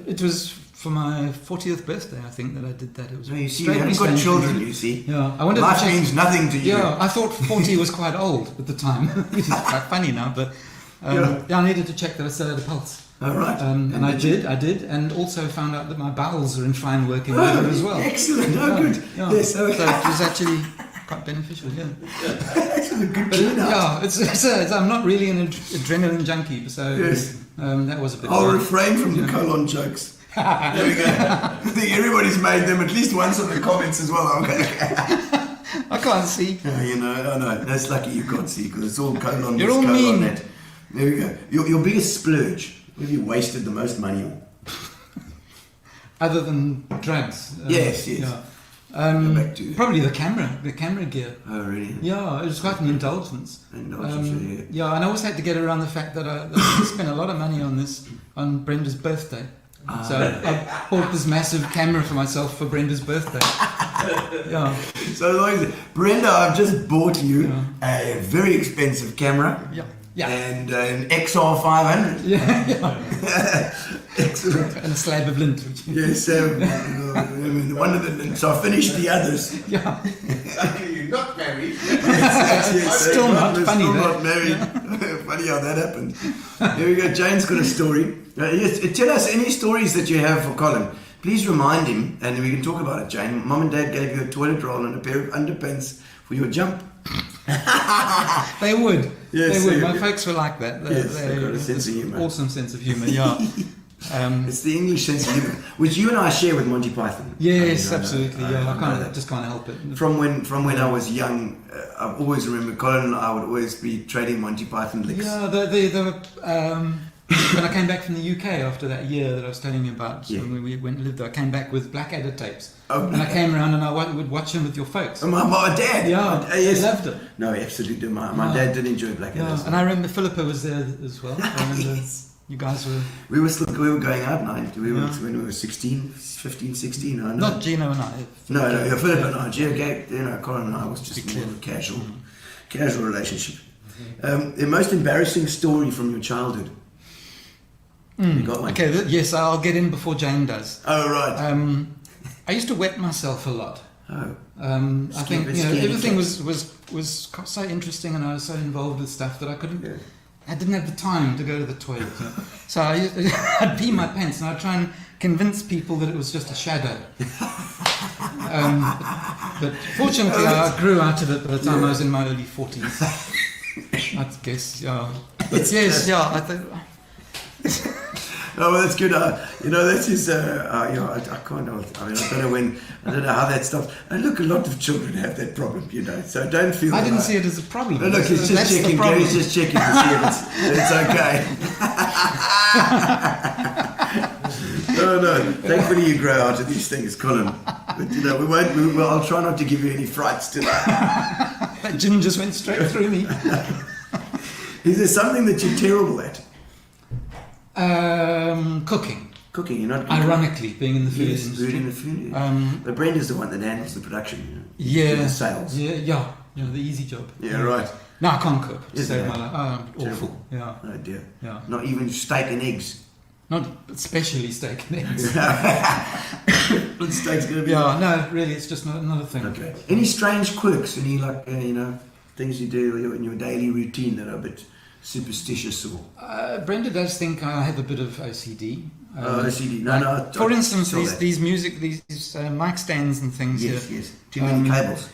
It was for my 40th birthday, I think, that I did that. It was. No, you see, you haven't got children, you see. Yeah, I wanted Life to check, means nothing to you. Yeah, I thought 40 was quite old at the time, which is quite funny now. But I needed to check that I still had a pulse. Oh, right. And I did, and also found out that my bowels are in fine working order as well. Excellent. Oh, good. Yeah. Yes. Okay. So it was actually quite beneficial. Yeah. It's a good But tune out. yeah, it's I'm not really an adrenaline junkie, so Yes. that was a bit. I'll hard. refrain from the colon jokes. There we go. I think everybody's made them at least once in the comments as well. Okay. I can't see. You know, I know. That's lucky you can't see because it's all colon. You're all colon mean. net. There we go. Your biggest splurge. What have you wasted the most money on? Other than drugs. Yes. Yeah. Go back to Probably the camera gear. Oh, really? Yeah, it was quite an indulgence. Indulgence, yeah. Yeah, and I always had to get around the fact that I spent a lot of money on Brenda's birthday. So I bought this massive camera for myself for Brenda's birthday. Yeah. So, like, Brenda, I've just bought you a very expensive camera. Yeah. Yeah. And an XR500. Yeah. Excellent. And a slab of lint. Yes, one of the. So I finished the others. Yeah. Luckily, you're not married. Yes, Still not we're funny, Still though. not married. Funny how that happened. Here we go. Jane's got a story. Yes, tell us any stories that you have for Colin. Please remind him, and we can talk about it, Jane. Mom and Dad gave you a toilet roll and a pair of underpants for your jump. They would. Yes, they would. they My would. folks were like that. Yes, they've got a sense of humour. Awesome sense of humour, yeah. It's the English sense of humour, which you and I share with Monty Python. Yes, I absolutely. I just can't help it. From when I was young, I always remember Colin and I would always be trading Monty Python licks. Yeah, they were. When I came back from the UK after that year that I was telling you about, when we went and lived there, I came back with Blackadder tapes. Oh, and I came around and I would watch them with your folks. My dad. Yeah, Yes. he loved it. No, absolutely. My dad did enjoy Blackadder. Yeah, and I remember Philippa was there as well. I remember you guys were. We were going out night. When we were 16, 15, 16. I know. Not Gino and I. No, Philip and I. Colin and I was just more of a casual relationship. The most embarrassing story from your childhood. You got one? Okay, yes, I'll get in before Jane does. Oh, right. I used to wet myself a lot. Oh. I think Scaredy everything cat. was so interesting, and I was so involved with stuff that I couldn't. Yeah. I didn't have the time to go to the toilet. So I'd pee my pants, and I'd try and convince people that it was just a shadow. But fortunately, I grew out of it by the time I was in my early 40s. I guess, yeah. But yes, yeah. I think. Oh, well, that's good. That's his. I can't. I don't know how that stops. And look, a lot of children have that problem, So don't feel. I didn't see it as a problem. No, look, he's just That's the checking. problem. Gary's just checking to see if it's okay. No. Thankfully, you grow out of these things, Colin. But we won't. I'll try not to give you any frights tonight. That gin just went straight through me. Is there something that you're terrible at? Cooking. Cooking, you're not. Ironically, being in the food Yes, industry. food in the food. But Brenda's the one that handles the production. Yeah. The sales. Yeah. The easy job. Yeah, right. No, I can't cook. Yes, So yeah. my life. Awful. Terrible. Yeah. Oh dear. Yeah. Not even steak and eggs. Not especially steak and eggs. Steak's gonna be. Yeah. No, really, it's just not a thing. Okay. Any strange quirks? Any things you do in your daily routine that are a bit superstitious or? Brenda does think I have a bit of OCD. OCD. No. For instance, saw that. these mic stands and things. Yes, here. yes. Too many cables.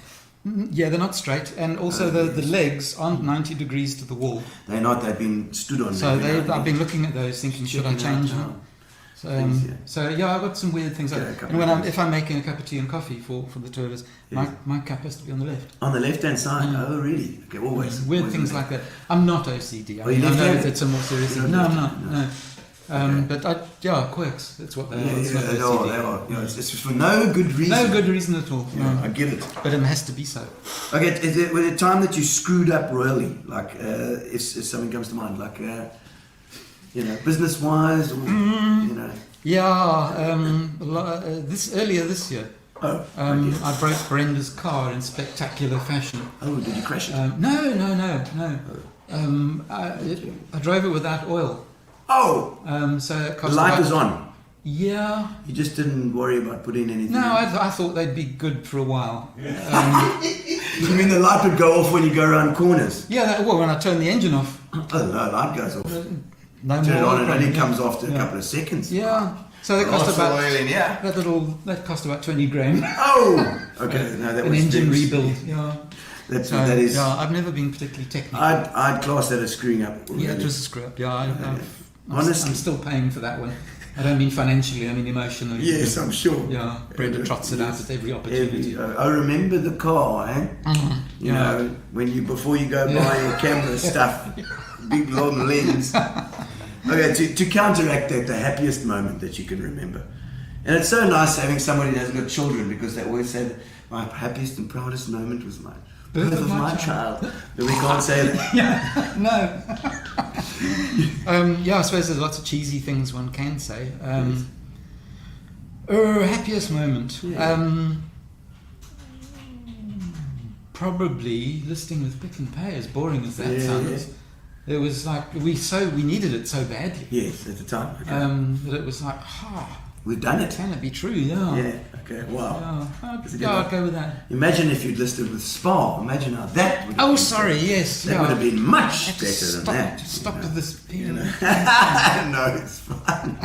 Yeah, they're not straight, and also the legs aren't 90 degrees to the wall. They're not. They've been stood on. So every now and I've then. been looking at those, thinking, should I Checking change out them? how So, things, yeah. so yeah, I've got some weird things. Yeah, a Like, couple and of things. if I'm making a cup of tea and coffee for the two of us, Yeah. my cup has to be on the left. On the left-hand side. Yeah. Oh, really? Okay, always. Weird always things on the like that. I'm not OCD. I Oh, you know left-handed? it's a more serious You're thing. not No, I'm not. left-handed, No. But quirks. That's what they are. It's not they OCD. are. Yeah, it's for no good reason. No good reason at all. Yeah, No. I get it. But it has to be so. Okay, was it time that you screwed up royally? Like, if something comes to mind, like, business-wise, or, Yeah, earlier this year, Oh, I broke Brenda's car in spectacular fashion. oh, did you crash it? No. I drove it without oil. Oh, So it the cost light about- was on. Yeah. You just didn't worry about putting anything No, in. I thought they'd be good for a while. You mean the light would go off when you go around corners? When I turn the engine off. Oh, no, light goes off. No turn it more on and it only problem, comes after a yeah. couple of seconds. Yeah. So they cost Lots of about oil in, yeah. that cost about 20 grand. Oh, okay. No, that An was engine fixed. rebuild. Yeah. That's So, that is. yeah, I've never been particularly technical. I'd class that as screwing up. Yeah, already. it was a screw up. Yeah, I'm Honestly. still paying for that one. I don't mean financially, I mean emotionally. Yes, I'm sure. Yeah, Brenda trots it out at every opportunity. I remember the car, eh? You Yeah. know, when you before you go buy your camera stuff, big long lens. Okay, to counteract that, the happiest moment that you can remember, and it's so nice having somebody that hasn't got children because they always say that my happiest and proudest moment was my birth of my child. But we can't say that. Yeah, no. Yeah, I suppose there's lots of cheesy things one can say. Happiest moment. Probably listening with Pick and Pay, as boring as that sounds. It was like we needed it so badly. Yes, at the time. Okay. That it was like, We've done it. can it be true? Yeah. Yeah. Okay. Wow. I'd go with that. Imagine if you'd listed with Spa. Imagine how that would. Oh, been. sorry. Yes. That yeah. would have been much Have to better than stop, that. Stop with this. No, it's fine.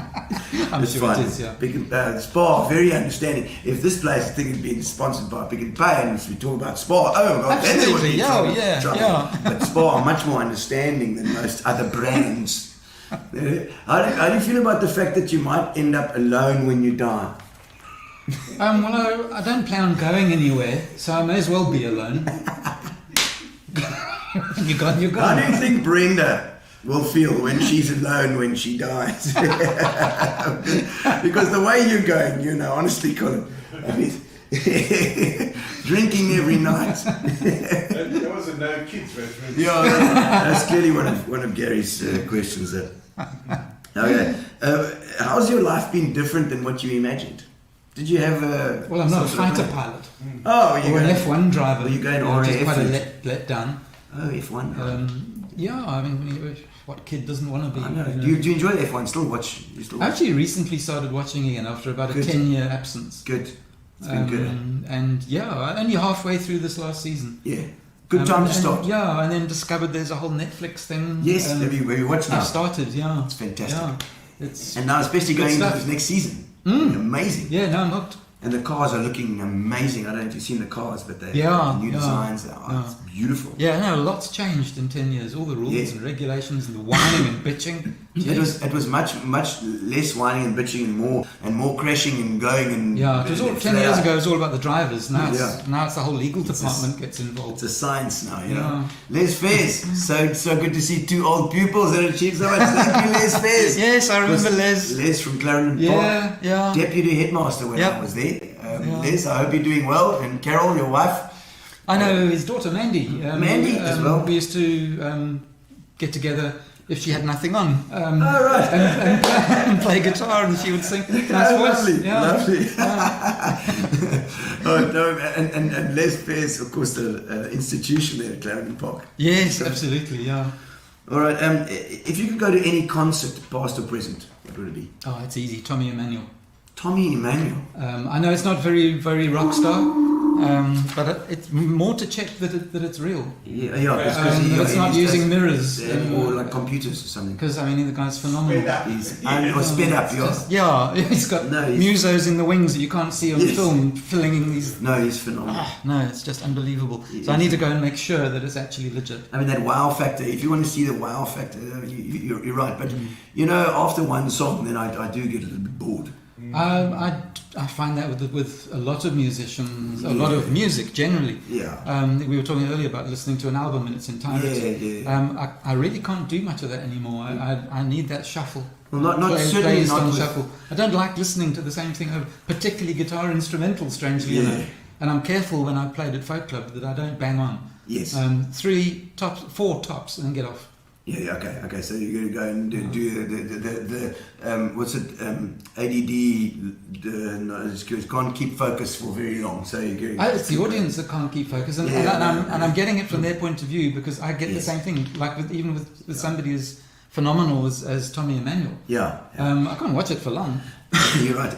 I'm It's sure fine. it is. Yeah. Pick and, Spa, very understanding. If this place, I think, had been sponsored by Pick and Pay, and if we talk about Spa, oh my God, then there would be Absolutely, trouble. yeah. But Spa are much more understanding than most other brands. How do you feel about the fact that you might end up alone when you die? Well, I don't plan on going anywhere, so I may as well be alone. You're How do gone. you think Brenda will feel when she's alone when she dies? Because the way you're going, you know, honestly, Colin, I mean, drinking every night. There was a no kids restaurant. Yeah, that's clearly one of Gary's questions there. Okay, how's your life been different than what you imagined? Did you have a... Well, I'm not a some sort of fighter plan? pilot. Oh, Or an F1 driver. Were you going which is RAF quite a route? let down. Oh, F1. Yeah, I mean, what kid doesn't want to be? I know. you know? Do you enjoy the F1? Still watch? You still I watch? actually recently started watching again after about a Good. 10-year absence. Good. It's been good. And yeah, only halfway through this last season. Yeah. Good time to and- start. Yeah, and then discovered there's a whole Netflix thing. Yes, have you watched now? I've started, yeah. It's fantastic. Yeah, it's And now, especially Good going into stuff. this next season. Amazing. yeah, no, I'm hooked. And the cars are looking amazing. I don't know if you've seen the cars, but they're Yeah, new yeah, designs. yeah. It's beautiful. Yeah, no, lots changed in 10 years. All the rules Yeah. and regulations and the whining and bitching. It was much less whining and bitching and more crashing and going and Yeah, it was all 10 years ago. It was all about the drivers. Now it's the whole legal department gets It's involved. a science now, you know. Yeah. Les Fairs, so good to see two old pupils that achieved so much. Thank you, Les Fairs. Yes, I remember Les Les. from Clarendon Yeah, Park, yeah. deputy headmaster when Yep. I was there. Yeah. Les, I hope you're doing well. And Carol, your wife. I know his daughter Mandy. Mandy as well. We used to get together if she had nothing on. Right. and play guitar, and she would sing. Nice Oh, voice. lovely, Yeah. lovely. Oh, no, and Les Fairs, of course, the institution there at Clarendon Park. Yes, absolutely. Yeah. All right. If you could go to any concert, past or present, what would it be? Oh, it's easy. Tommy Emmanuel. Tommy Emmanuel. I know it's not very, very rock star, but it's more to check that it's real. Yeah, That it's not using mirrors or like computers or something. Because I mean the guy's phenomenal. Sped up. Or sped up, yeah. He's got No, he's- musos in the wings that you can't see on Yes. film, filling in these. No, he's phenomenal. No, it's just unbelievable. He So I is. need to go and make sure that it's actually legit. I mean, that wow factor, if you want to see the wow factor, you're right. But, you know, after one song, then I do get a little bit bored. I find that with a lot of musicians, a lot of music generally. Yeah. We were talking earlier about listening to an album in its entirety. Yeah. I really can't do much of that anymore. I need that shuffle. Well, not certainly playlist not on with- shuffle. I don't like listening to the same thing over, particularly guitar instrumental, strangely enough. Yeah. And I'm careful when I played at Folk Club that I don't bang on. Yes. 4 tops, and get off. Yeah, okay. So you're going to go and do the what's it? ADD. No, it can't keep focus for very long. So you're going. It's the audience that can't keep focus, and I'm getting it from their point of view because I get the same thing. Like even with somebody as phenomenal as Tommy Emmanuel. Yeah. I can't watch it for long. You're right.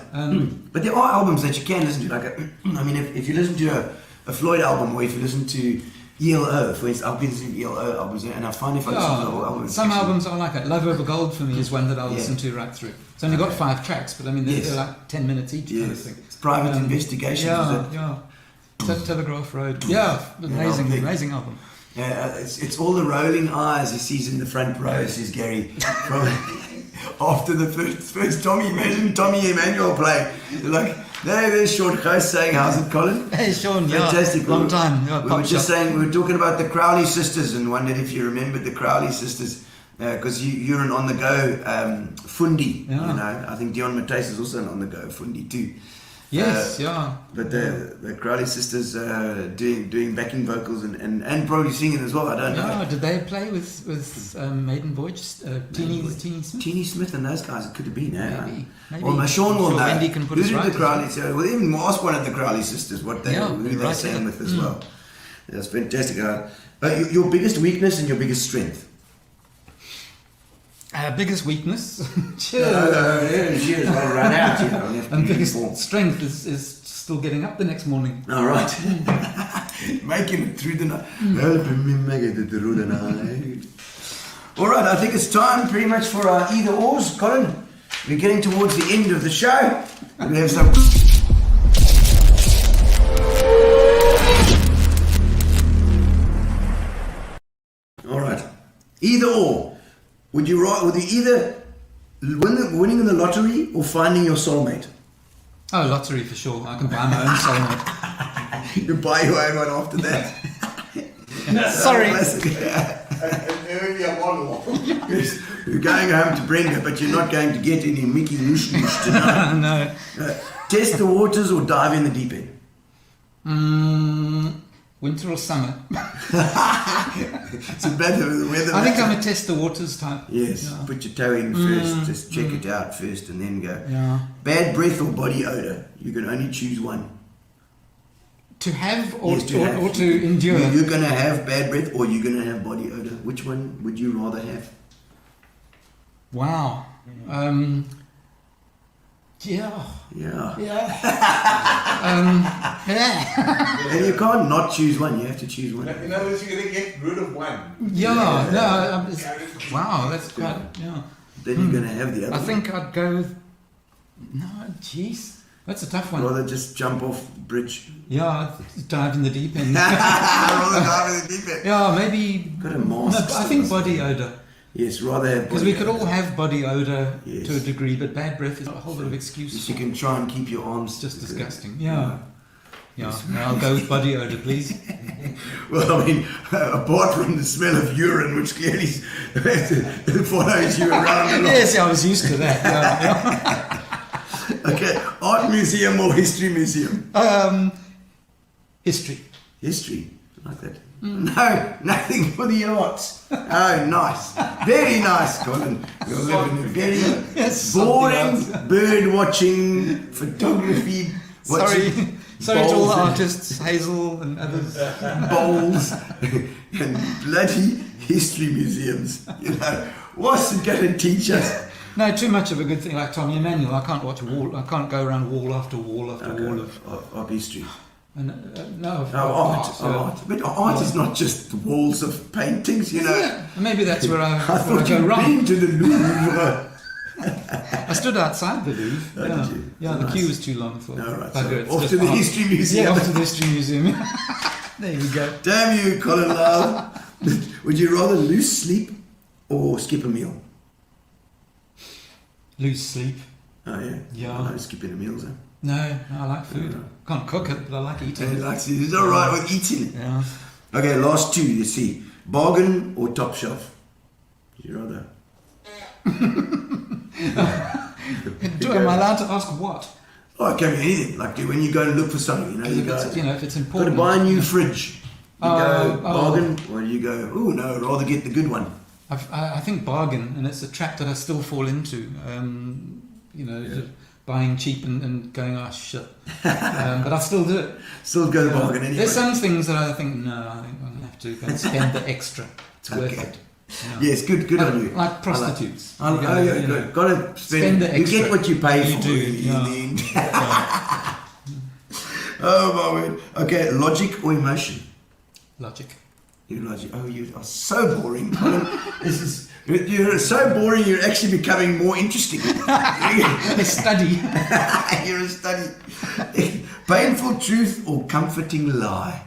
But there are albums that you can listen to. Like, I mean, if you listen to a Floyd album, or if you listen to ELO, for instance, I've been listening to ELO albums, and I find if I listen to the whole album, Some albums are like that. Love Over Gold for me is one that I'll listen to right through. It's only got 5 tracks, but I mean they're like 10 minutes each kind of thing. It's Private Investigation. Yeah. Telegraph Road. Yeah, amazing album. Yeah, it's all the rolling eyes he sees in the front row, says Gary. From after the first Tommy Emmanuel play, they're like, there's Sean Coast saying, "How's it, Colin?" Hey, Sean, fantastic. Long time. We were just saying, we were talking about the Crowley sisters and wondered if you remembered the Crowley sisters. Because you're an on-the-go fundi, you know. I think Dion Matthys is also an on-the-go fundi too. Yes, yeah. But the Crowley sisters doing backing vocals and probably singing as well. I don't know. Did they play with Maiden Voyage, Teeny Smith? Teeny Smith and those guys. It could have been. Maybe. Well, Sean will know. Wendy can put Who us did right. the Crowley? Well, even ask one of the Crowley sisters who they sang with as well. That's fantastic. Your biggest weakness and your biggest strength. Biggest weakness, cheers. Cheers. I'll run out. And biggest strength is still getting up the next morning. All right. Making it through the night. Helping me make it through the night. All right, I think it's time pretty much for our either ors, Colin. We're getting towards the end of the show. We have some. All right. Either or. Would you either winning in the lottery or finding your soulmate? Oh, lottery for sure. I can buy my own soulmate. You buy your own one after that. Sorry. Only a model. Yes, you're going home to Brenda, but you're not going to get any Mickey Noosh Noosh tonight. No. Test the waters or dive in the deep end? Winter or summer? It's a better the weather. I think I'm a test the waters type. Yes, put your toe in first, just check it out first and then go. Yeah. Bad breath or body odor? You can only choose one. To have or, Yes, to have. or to endure? You're going to have bad breath or you're going to have body odor. Which one would you rather have? Wow. Yeah. And you can't not choose one. You have to choose one. In other words, you're going to get rid of one. Wow, that's quite, Then you're going to have the other I one. think I'd go with, no, jeez, that's a tough one. Rather just jump off bridge. Yeah, dive in the deep end. Rather dive in the deep end. Yeah, maybe, Got a mask. I think body odor. Yes, rather have Because body we could all odor. have body odor Yes. to a degree, but bad breath is a whole lot of excuse. Yes, you can try and keep your arms. Just disgusting. Yeah. No, I'll go with body odor, please. Well, I mean, apart from the smell of urine, which clearly follows you around a lot. Yes, I was used to that. Yeah. Okay, art museum or history museum? History. History, I like that. No, nothing for the arts. Oh, nice. Very nice, Colin. You're living a very boring bird watching, photography watching. Sorry to all the bowls and- artists, Hazel and others. bowls and bloody history museums. You know, what's it going to teach us? No, too much of a good thing like Tommy Emmanuel. I can't watch a wall. I can't go around wall after wall after wall of history. And, Art. But art is not just walls of paintings, you know. Yeah, maybe that's where I thought go you'd wrong. been to the Louvre. I stood outside the Louvre. Oh, yeah, did you? yeah. Nice. The queue was too long for. All right, bugger, so it's off just to the art. history museum. Yeah, off to the history museum. There you go. Damn you, Colin Lyall. Would you rather lose sleep or skip a meal? Lose sleep. Oh yeah. Yeah. I like skipping a meal, though. No, I like food. Can't cook it, but I like eating He it. likes it. He's all right with eating it. Yeah. Okay, last two. You see, bargain or top shelf? Would you rather? Am I allowed to ask what? Oh, it can be anything. Like when you go and look for something, you know, you go. If it's Got to important. buy a new fridge. You go Oh. bargain, or you go, oh no, I'd rather get the good one. I think bargain, and it's a trap that I still fall into. Buying cheap and going, oh shit. But I still do it. Still go bargain anyway. There's some things that I think, no, I think I'll have to go and spend the extra. It's worth it. Yeah. Yes, good on you. Like prostitutes. I like, good. Got to spend the you extra. get what you pay You for. do, in yeah. the end. Oh my word. Okay, logic or emotion? Logic. You realise, you are so boring, Colin. You're so boring, you're actually becoming more interesting. A study. You're a study. Painful truth or comforting lie?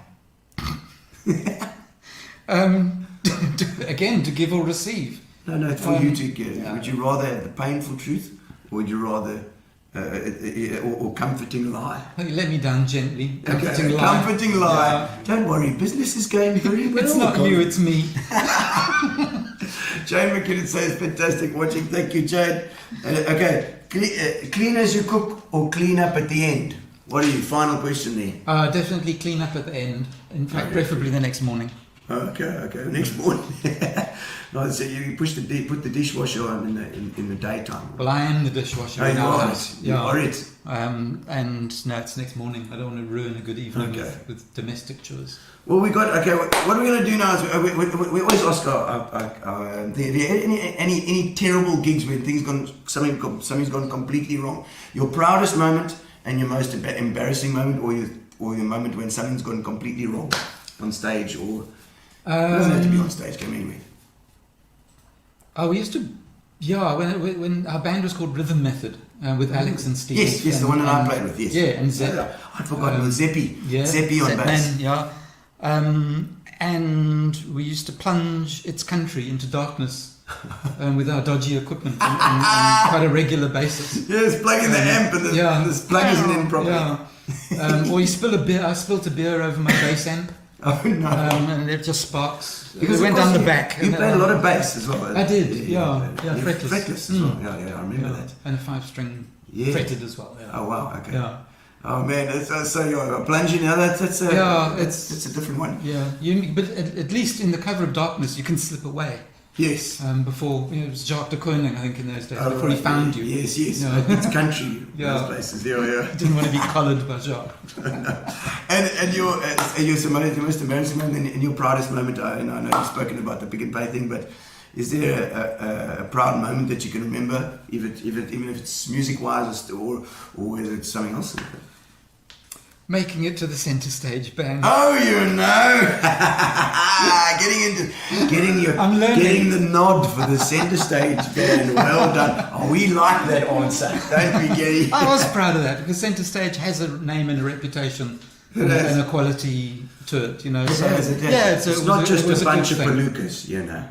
Again, to give or receive. No, it's for you to give. Would you rather have the painful truth, or would you rather, or comforting lie? Let me down gently. Comforting Okay, lie. comforting lie. Yeah. Don't worry, business is going very well. It's not Colin. you, it's me. Jane McKinnon says, fantastic watching. Thank you, Jane. Okay, clean as you cook or clean up at the end? What are you? Final question there. Definitely clean up at the end. In fact, preferably the next morning. Okay. Next morning. No, so you put the dishwasher on in the daytime. Well, I am the dishwasher. Oh, in you our are house. it. You are it. And no, it's next morning. I don't want to ruin a good evening Okay. with domestic chores. Well, what we're going to do now is we always ask any terrible gigs where something's gone completely wrong. Your proudest moment and your most embarrassing moment, or your moment when something's gone completely wrong on stage, or it doesn't have to be on stage. Come anyway. Oh, we used to, when our band was called Rhythm Method with Alex and Steve. Yes, the one that I played with. Yes. Yeah, and Zepp. I'd forgotten with Zeppy. Yeah, Zeppy on bass. Man, yeah. And we used to plunge its country into darkness with our dodgy equipment on quite a regular basis. Yes, plugging the amp and the plug isn't in properly. Yeah. Or you spill a beer. I spilled a beer over my bass amp. Oh no! And it just sparks. Because it went down the back. You played a lot of bass as well. I did. Yeah. Fretless. Fretless as well. Yeah, I remember that. And a 5-string fretted as well. Yeah. Oh wow! Okay. Yeah. Oh man, so you're plunging. Now that's a it's a different one. Yeah, but at least in the cover of darkness, you can slip away. Yes. Before it was Jacques de Koning, I think, in those days. Before he found you. Yes. Yeah. It's country. Yeah. Those places. Yeah. Didn't want to be collared by Jacques. And your most embarrassing moment and your proudest moment. I know you've spoken about the Pick and Pay thing, but is there a proud moment that you can remember, even if it's music wise or is it something else? Making it to the centre stage band. Oh, getting the nod for the centre stage band. Well done. Oh, we like that answer, don't we, Gary? I was proud of that because centre stage has a name and a reputation and a quality to it, you know. It has. It's not just a bunch of palookas, you know.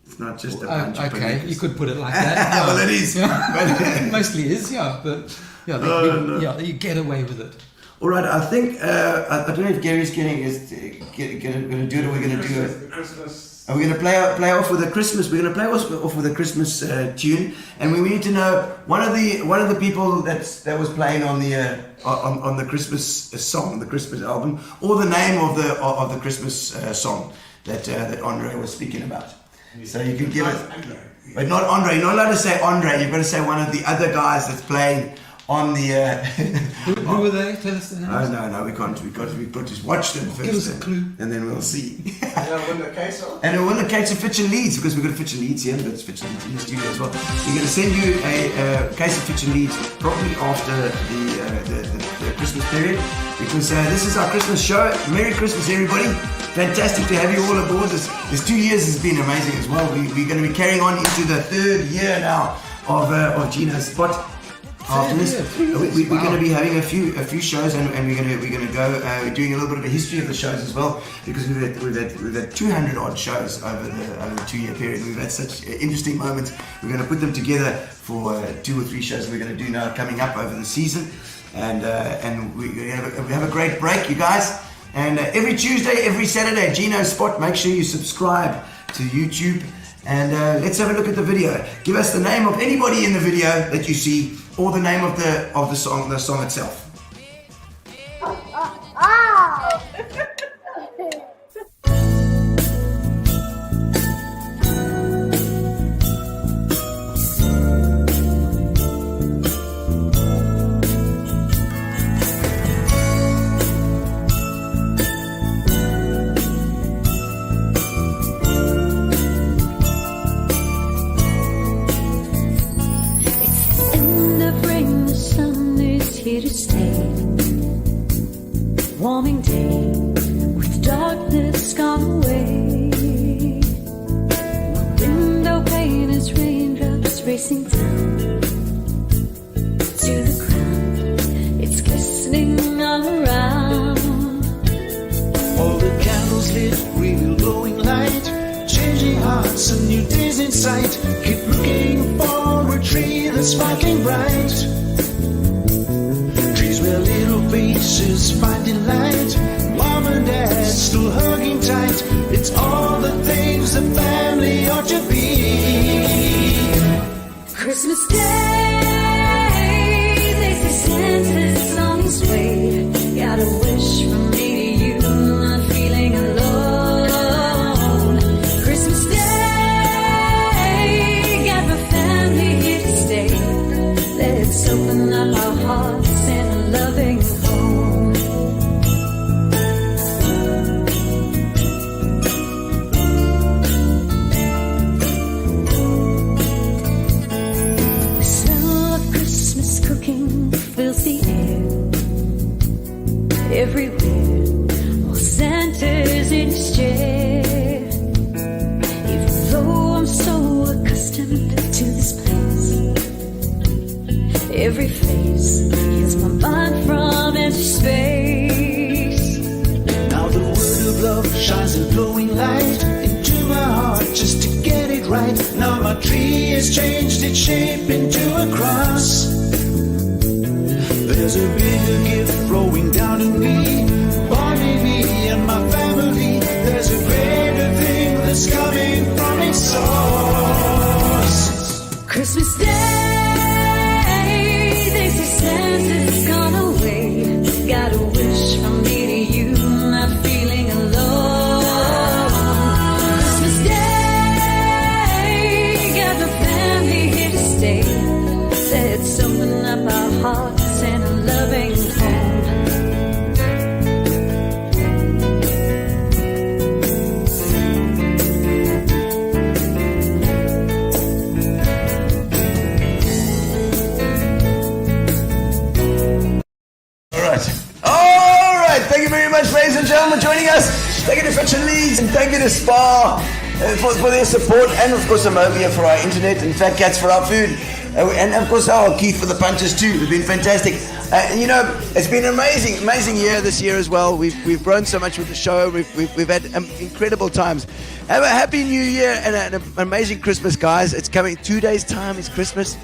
It's not just a bunch of palookas. Okay, you could put it like that. Well, it is. It mostly is, but you get away with it. All right, I think I don't know if Gary's going to do it, or we're going to do it. Are we going to play off with a Christmas? We're going to play off with a Christmas tune, and we need to know one of the people that was playing on the Christmas song, the Christmas album, or the name of the Christmas song that Andre was speaking about. So you can give it, but not Andre. You're not allowed to say Andre. You've got to say one of the other guys that's playing on the. Who were they? Tell us their names. No, we can't. We've got to watch them first. Give us a clue, and then we'll see. Yeah, win the case of. And we'll win the case of Fitch and Leeds, because we've got Fitch and Leeds here, but it's Fitch and Leeds in the studio as well. We're going to send you a case of Fitch and Leeds probably after the Christmas period, because this is our Christmas show. Merry Christmas, everybody! Fantastic to have you all aboard. This 2 years has been amazing as well. We're going to be carrying on into the 3rd year now of Gino's Spot. After this, we're going to be having a few shows, and we're going to go doing a little bit of a history of the shows as well, because we've had 200 odd shows over the 2 year period. We've had such interesting moments. We're going to put them together for 2 or 3 shows we're going to do now coming up over the season, and we have a great break, you guys. And every Tuesday, every Saturday, Gino's Spot. Make sure you subscribe to YouTube. And let's have a look at the video. Give us the name of anybody in the video that you see, or the name of the song itself. Here to stay. hearts and new days in sight. Keep looking for a tree that's sparkling bright. Trees where little faces finding light. Mom and dad still hugging tight. It's all the things a family ought to be. Christmas Day, they say Santa's on his way. Got a wish from me to you, not feeling alone. Christmas Day, got my family here to stay. Let's open up our hearts in a loving home. The smell of Christmas cooking fills the air. Everywhere, oh, Santa's in his chair. Even though I'm so accustomed to this place, every face heals my mind from empty space. Now the word of love shines a glowing light into my heart just to get it right. Now my tree has changed its shape into a cross. There's a bigger gift flowing down to me, Bonnie, me and my family. There's a greater thing that's coming from its source. Christmas Day, they say Santa's gone away. Got a wish from me to you, not feeling alone. Christmas Day, got my family here to stay. Let's open up our hearts and a loving home. All right. Thank you very much, ladies and gentlemen, for joining us. Thank you to Fetch and Leeds and thank you to Spa for their support, and of course Amovia for our internet and Fat Cats for our food, and of course Keith for the punches too. They've been fantastic. It's been an amazing year this year as well. We've grown so much with the show. We've had incredible times. Have a happy New Year and an amazing Christmas, guys. It's coming 2 days' time. It's Christmas,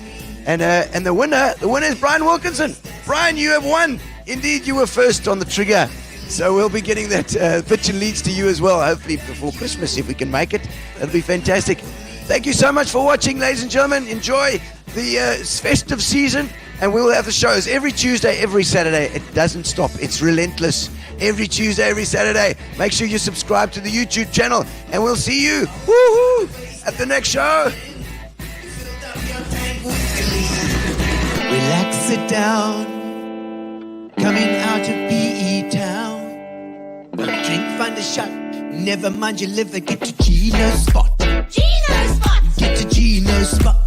and the winner is Brian Wilkinson. Brian, you have won. Indeed, you were first on the trigger. So we'll be getting that Pitch and Leads to you as well, hopefully before Christmas, if we can make it. That'll be fantastic. Thank you so much for watching, ladies and gentlemen. Enjoy the festive season, and we will have the shows every Tuesday, every Saturday. It doesn't stop. It's relentless. Every Tuesday, every Saturday. Make sure you subscribe to the YouTube channel, and we'll see you at the next show. Relax, sit down. Coming out of PE town. One drink, find a shot. Never mind your liver, get to Gino's spot. Gino spot! Get to Gino's spot.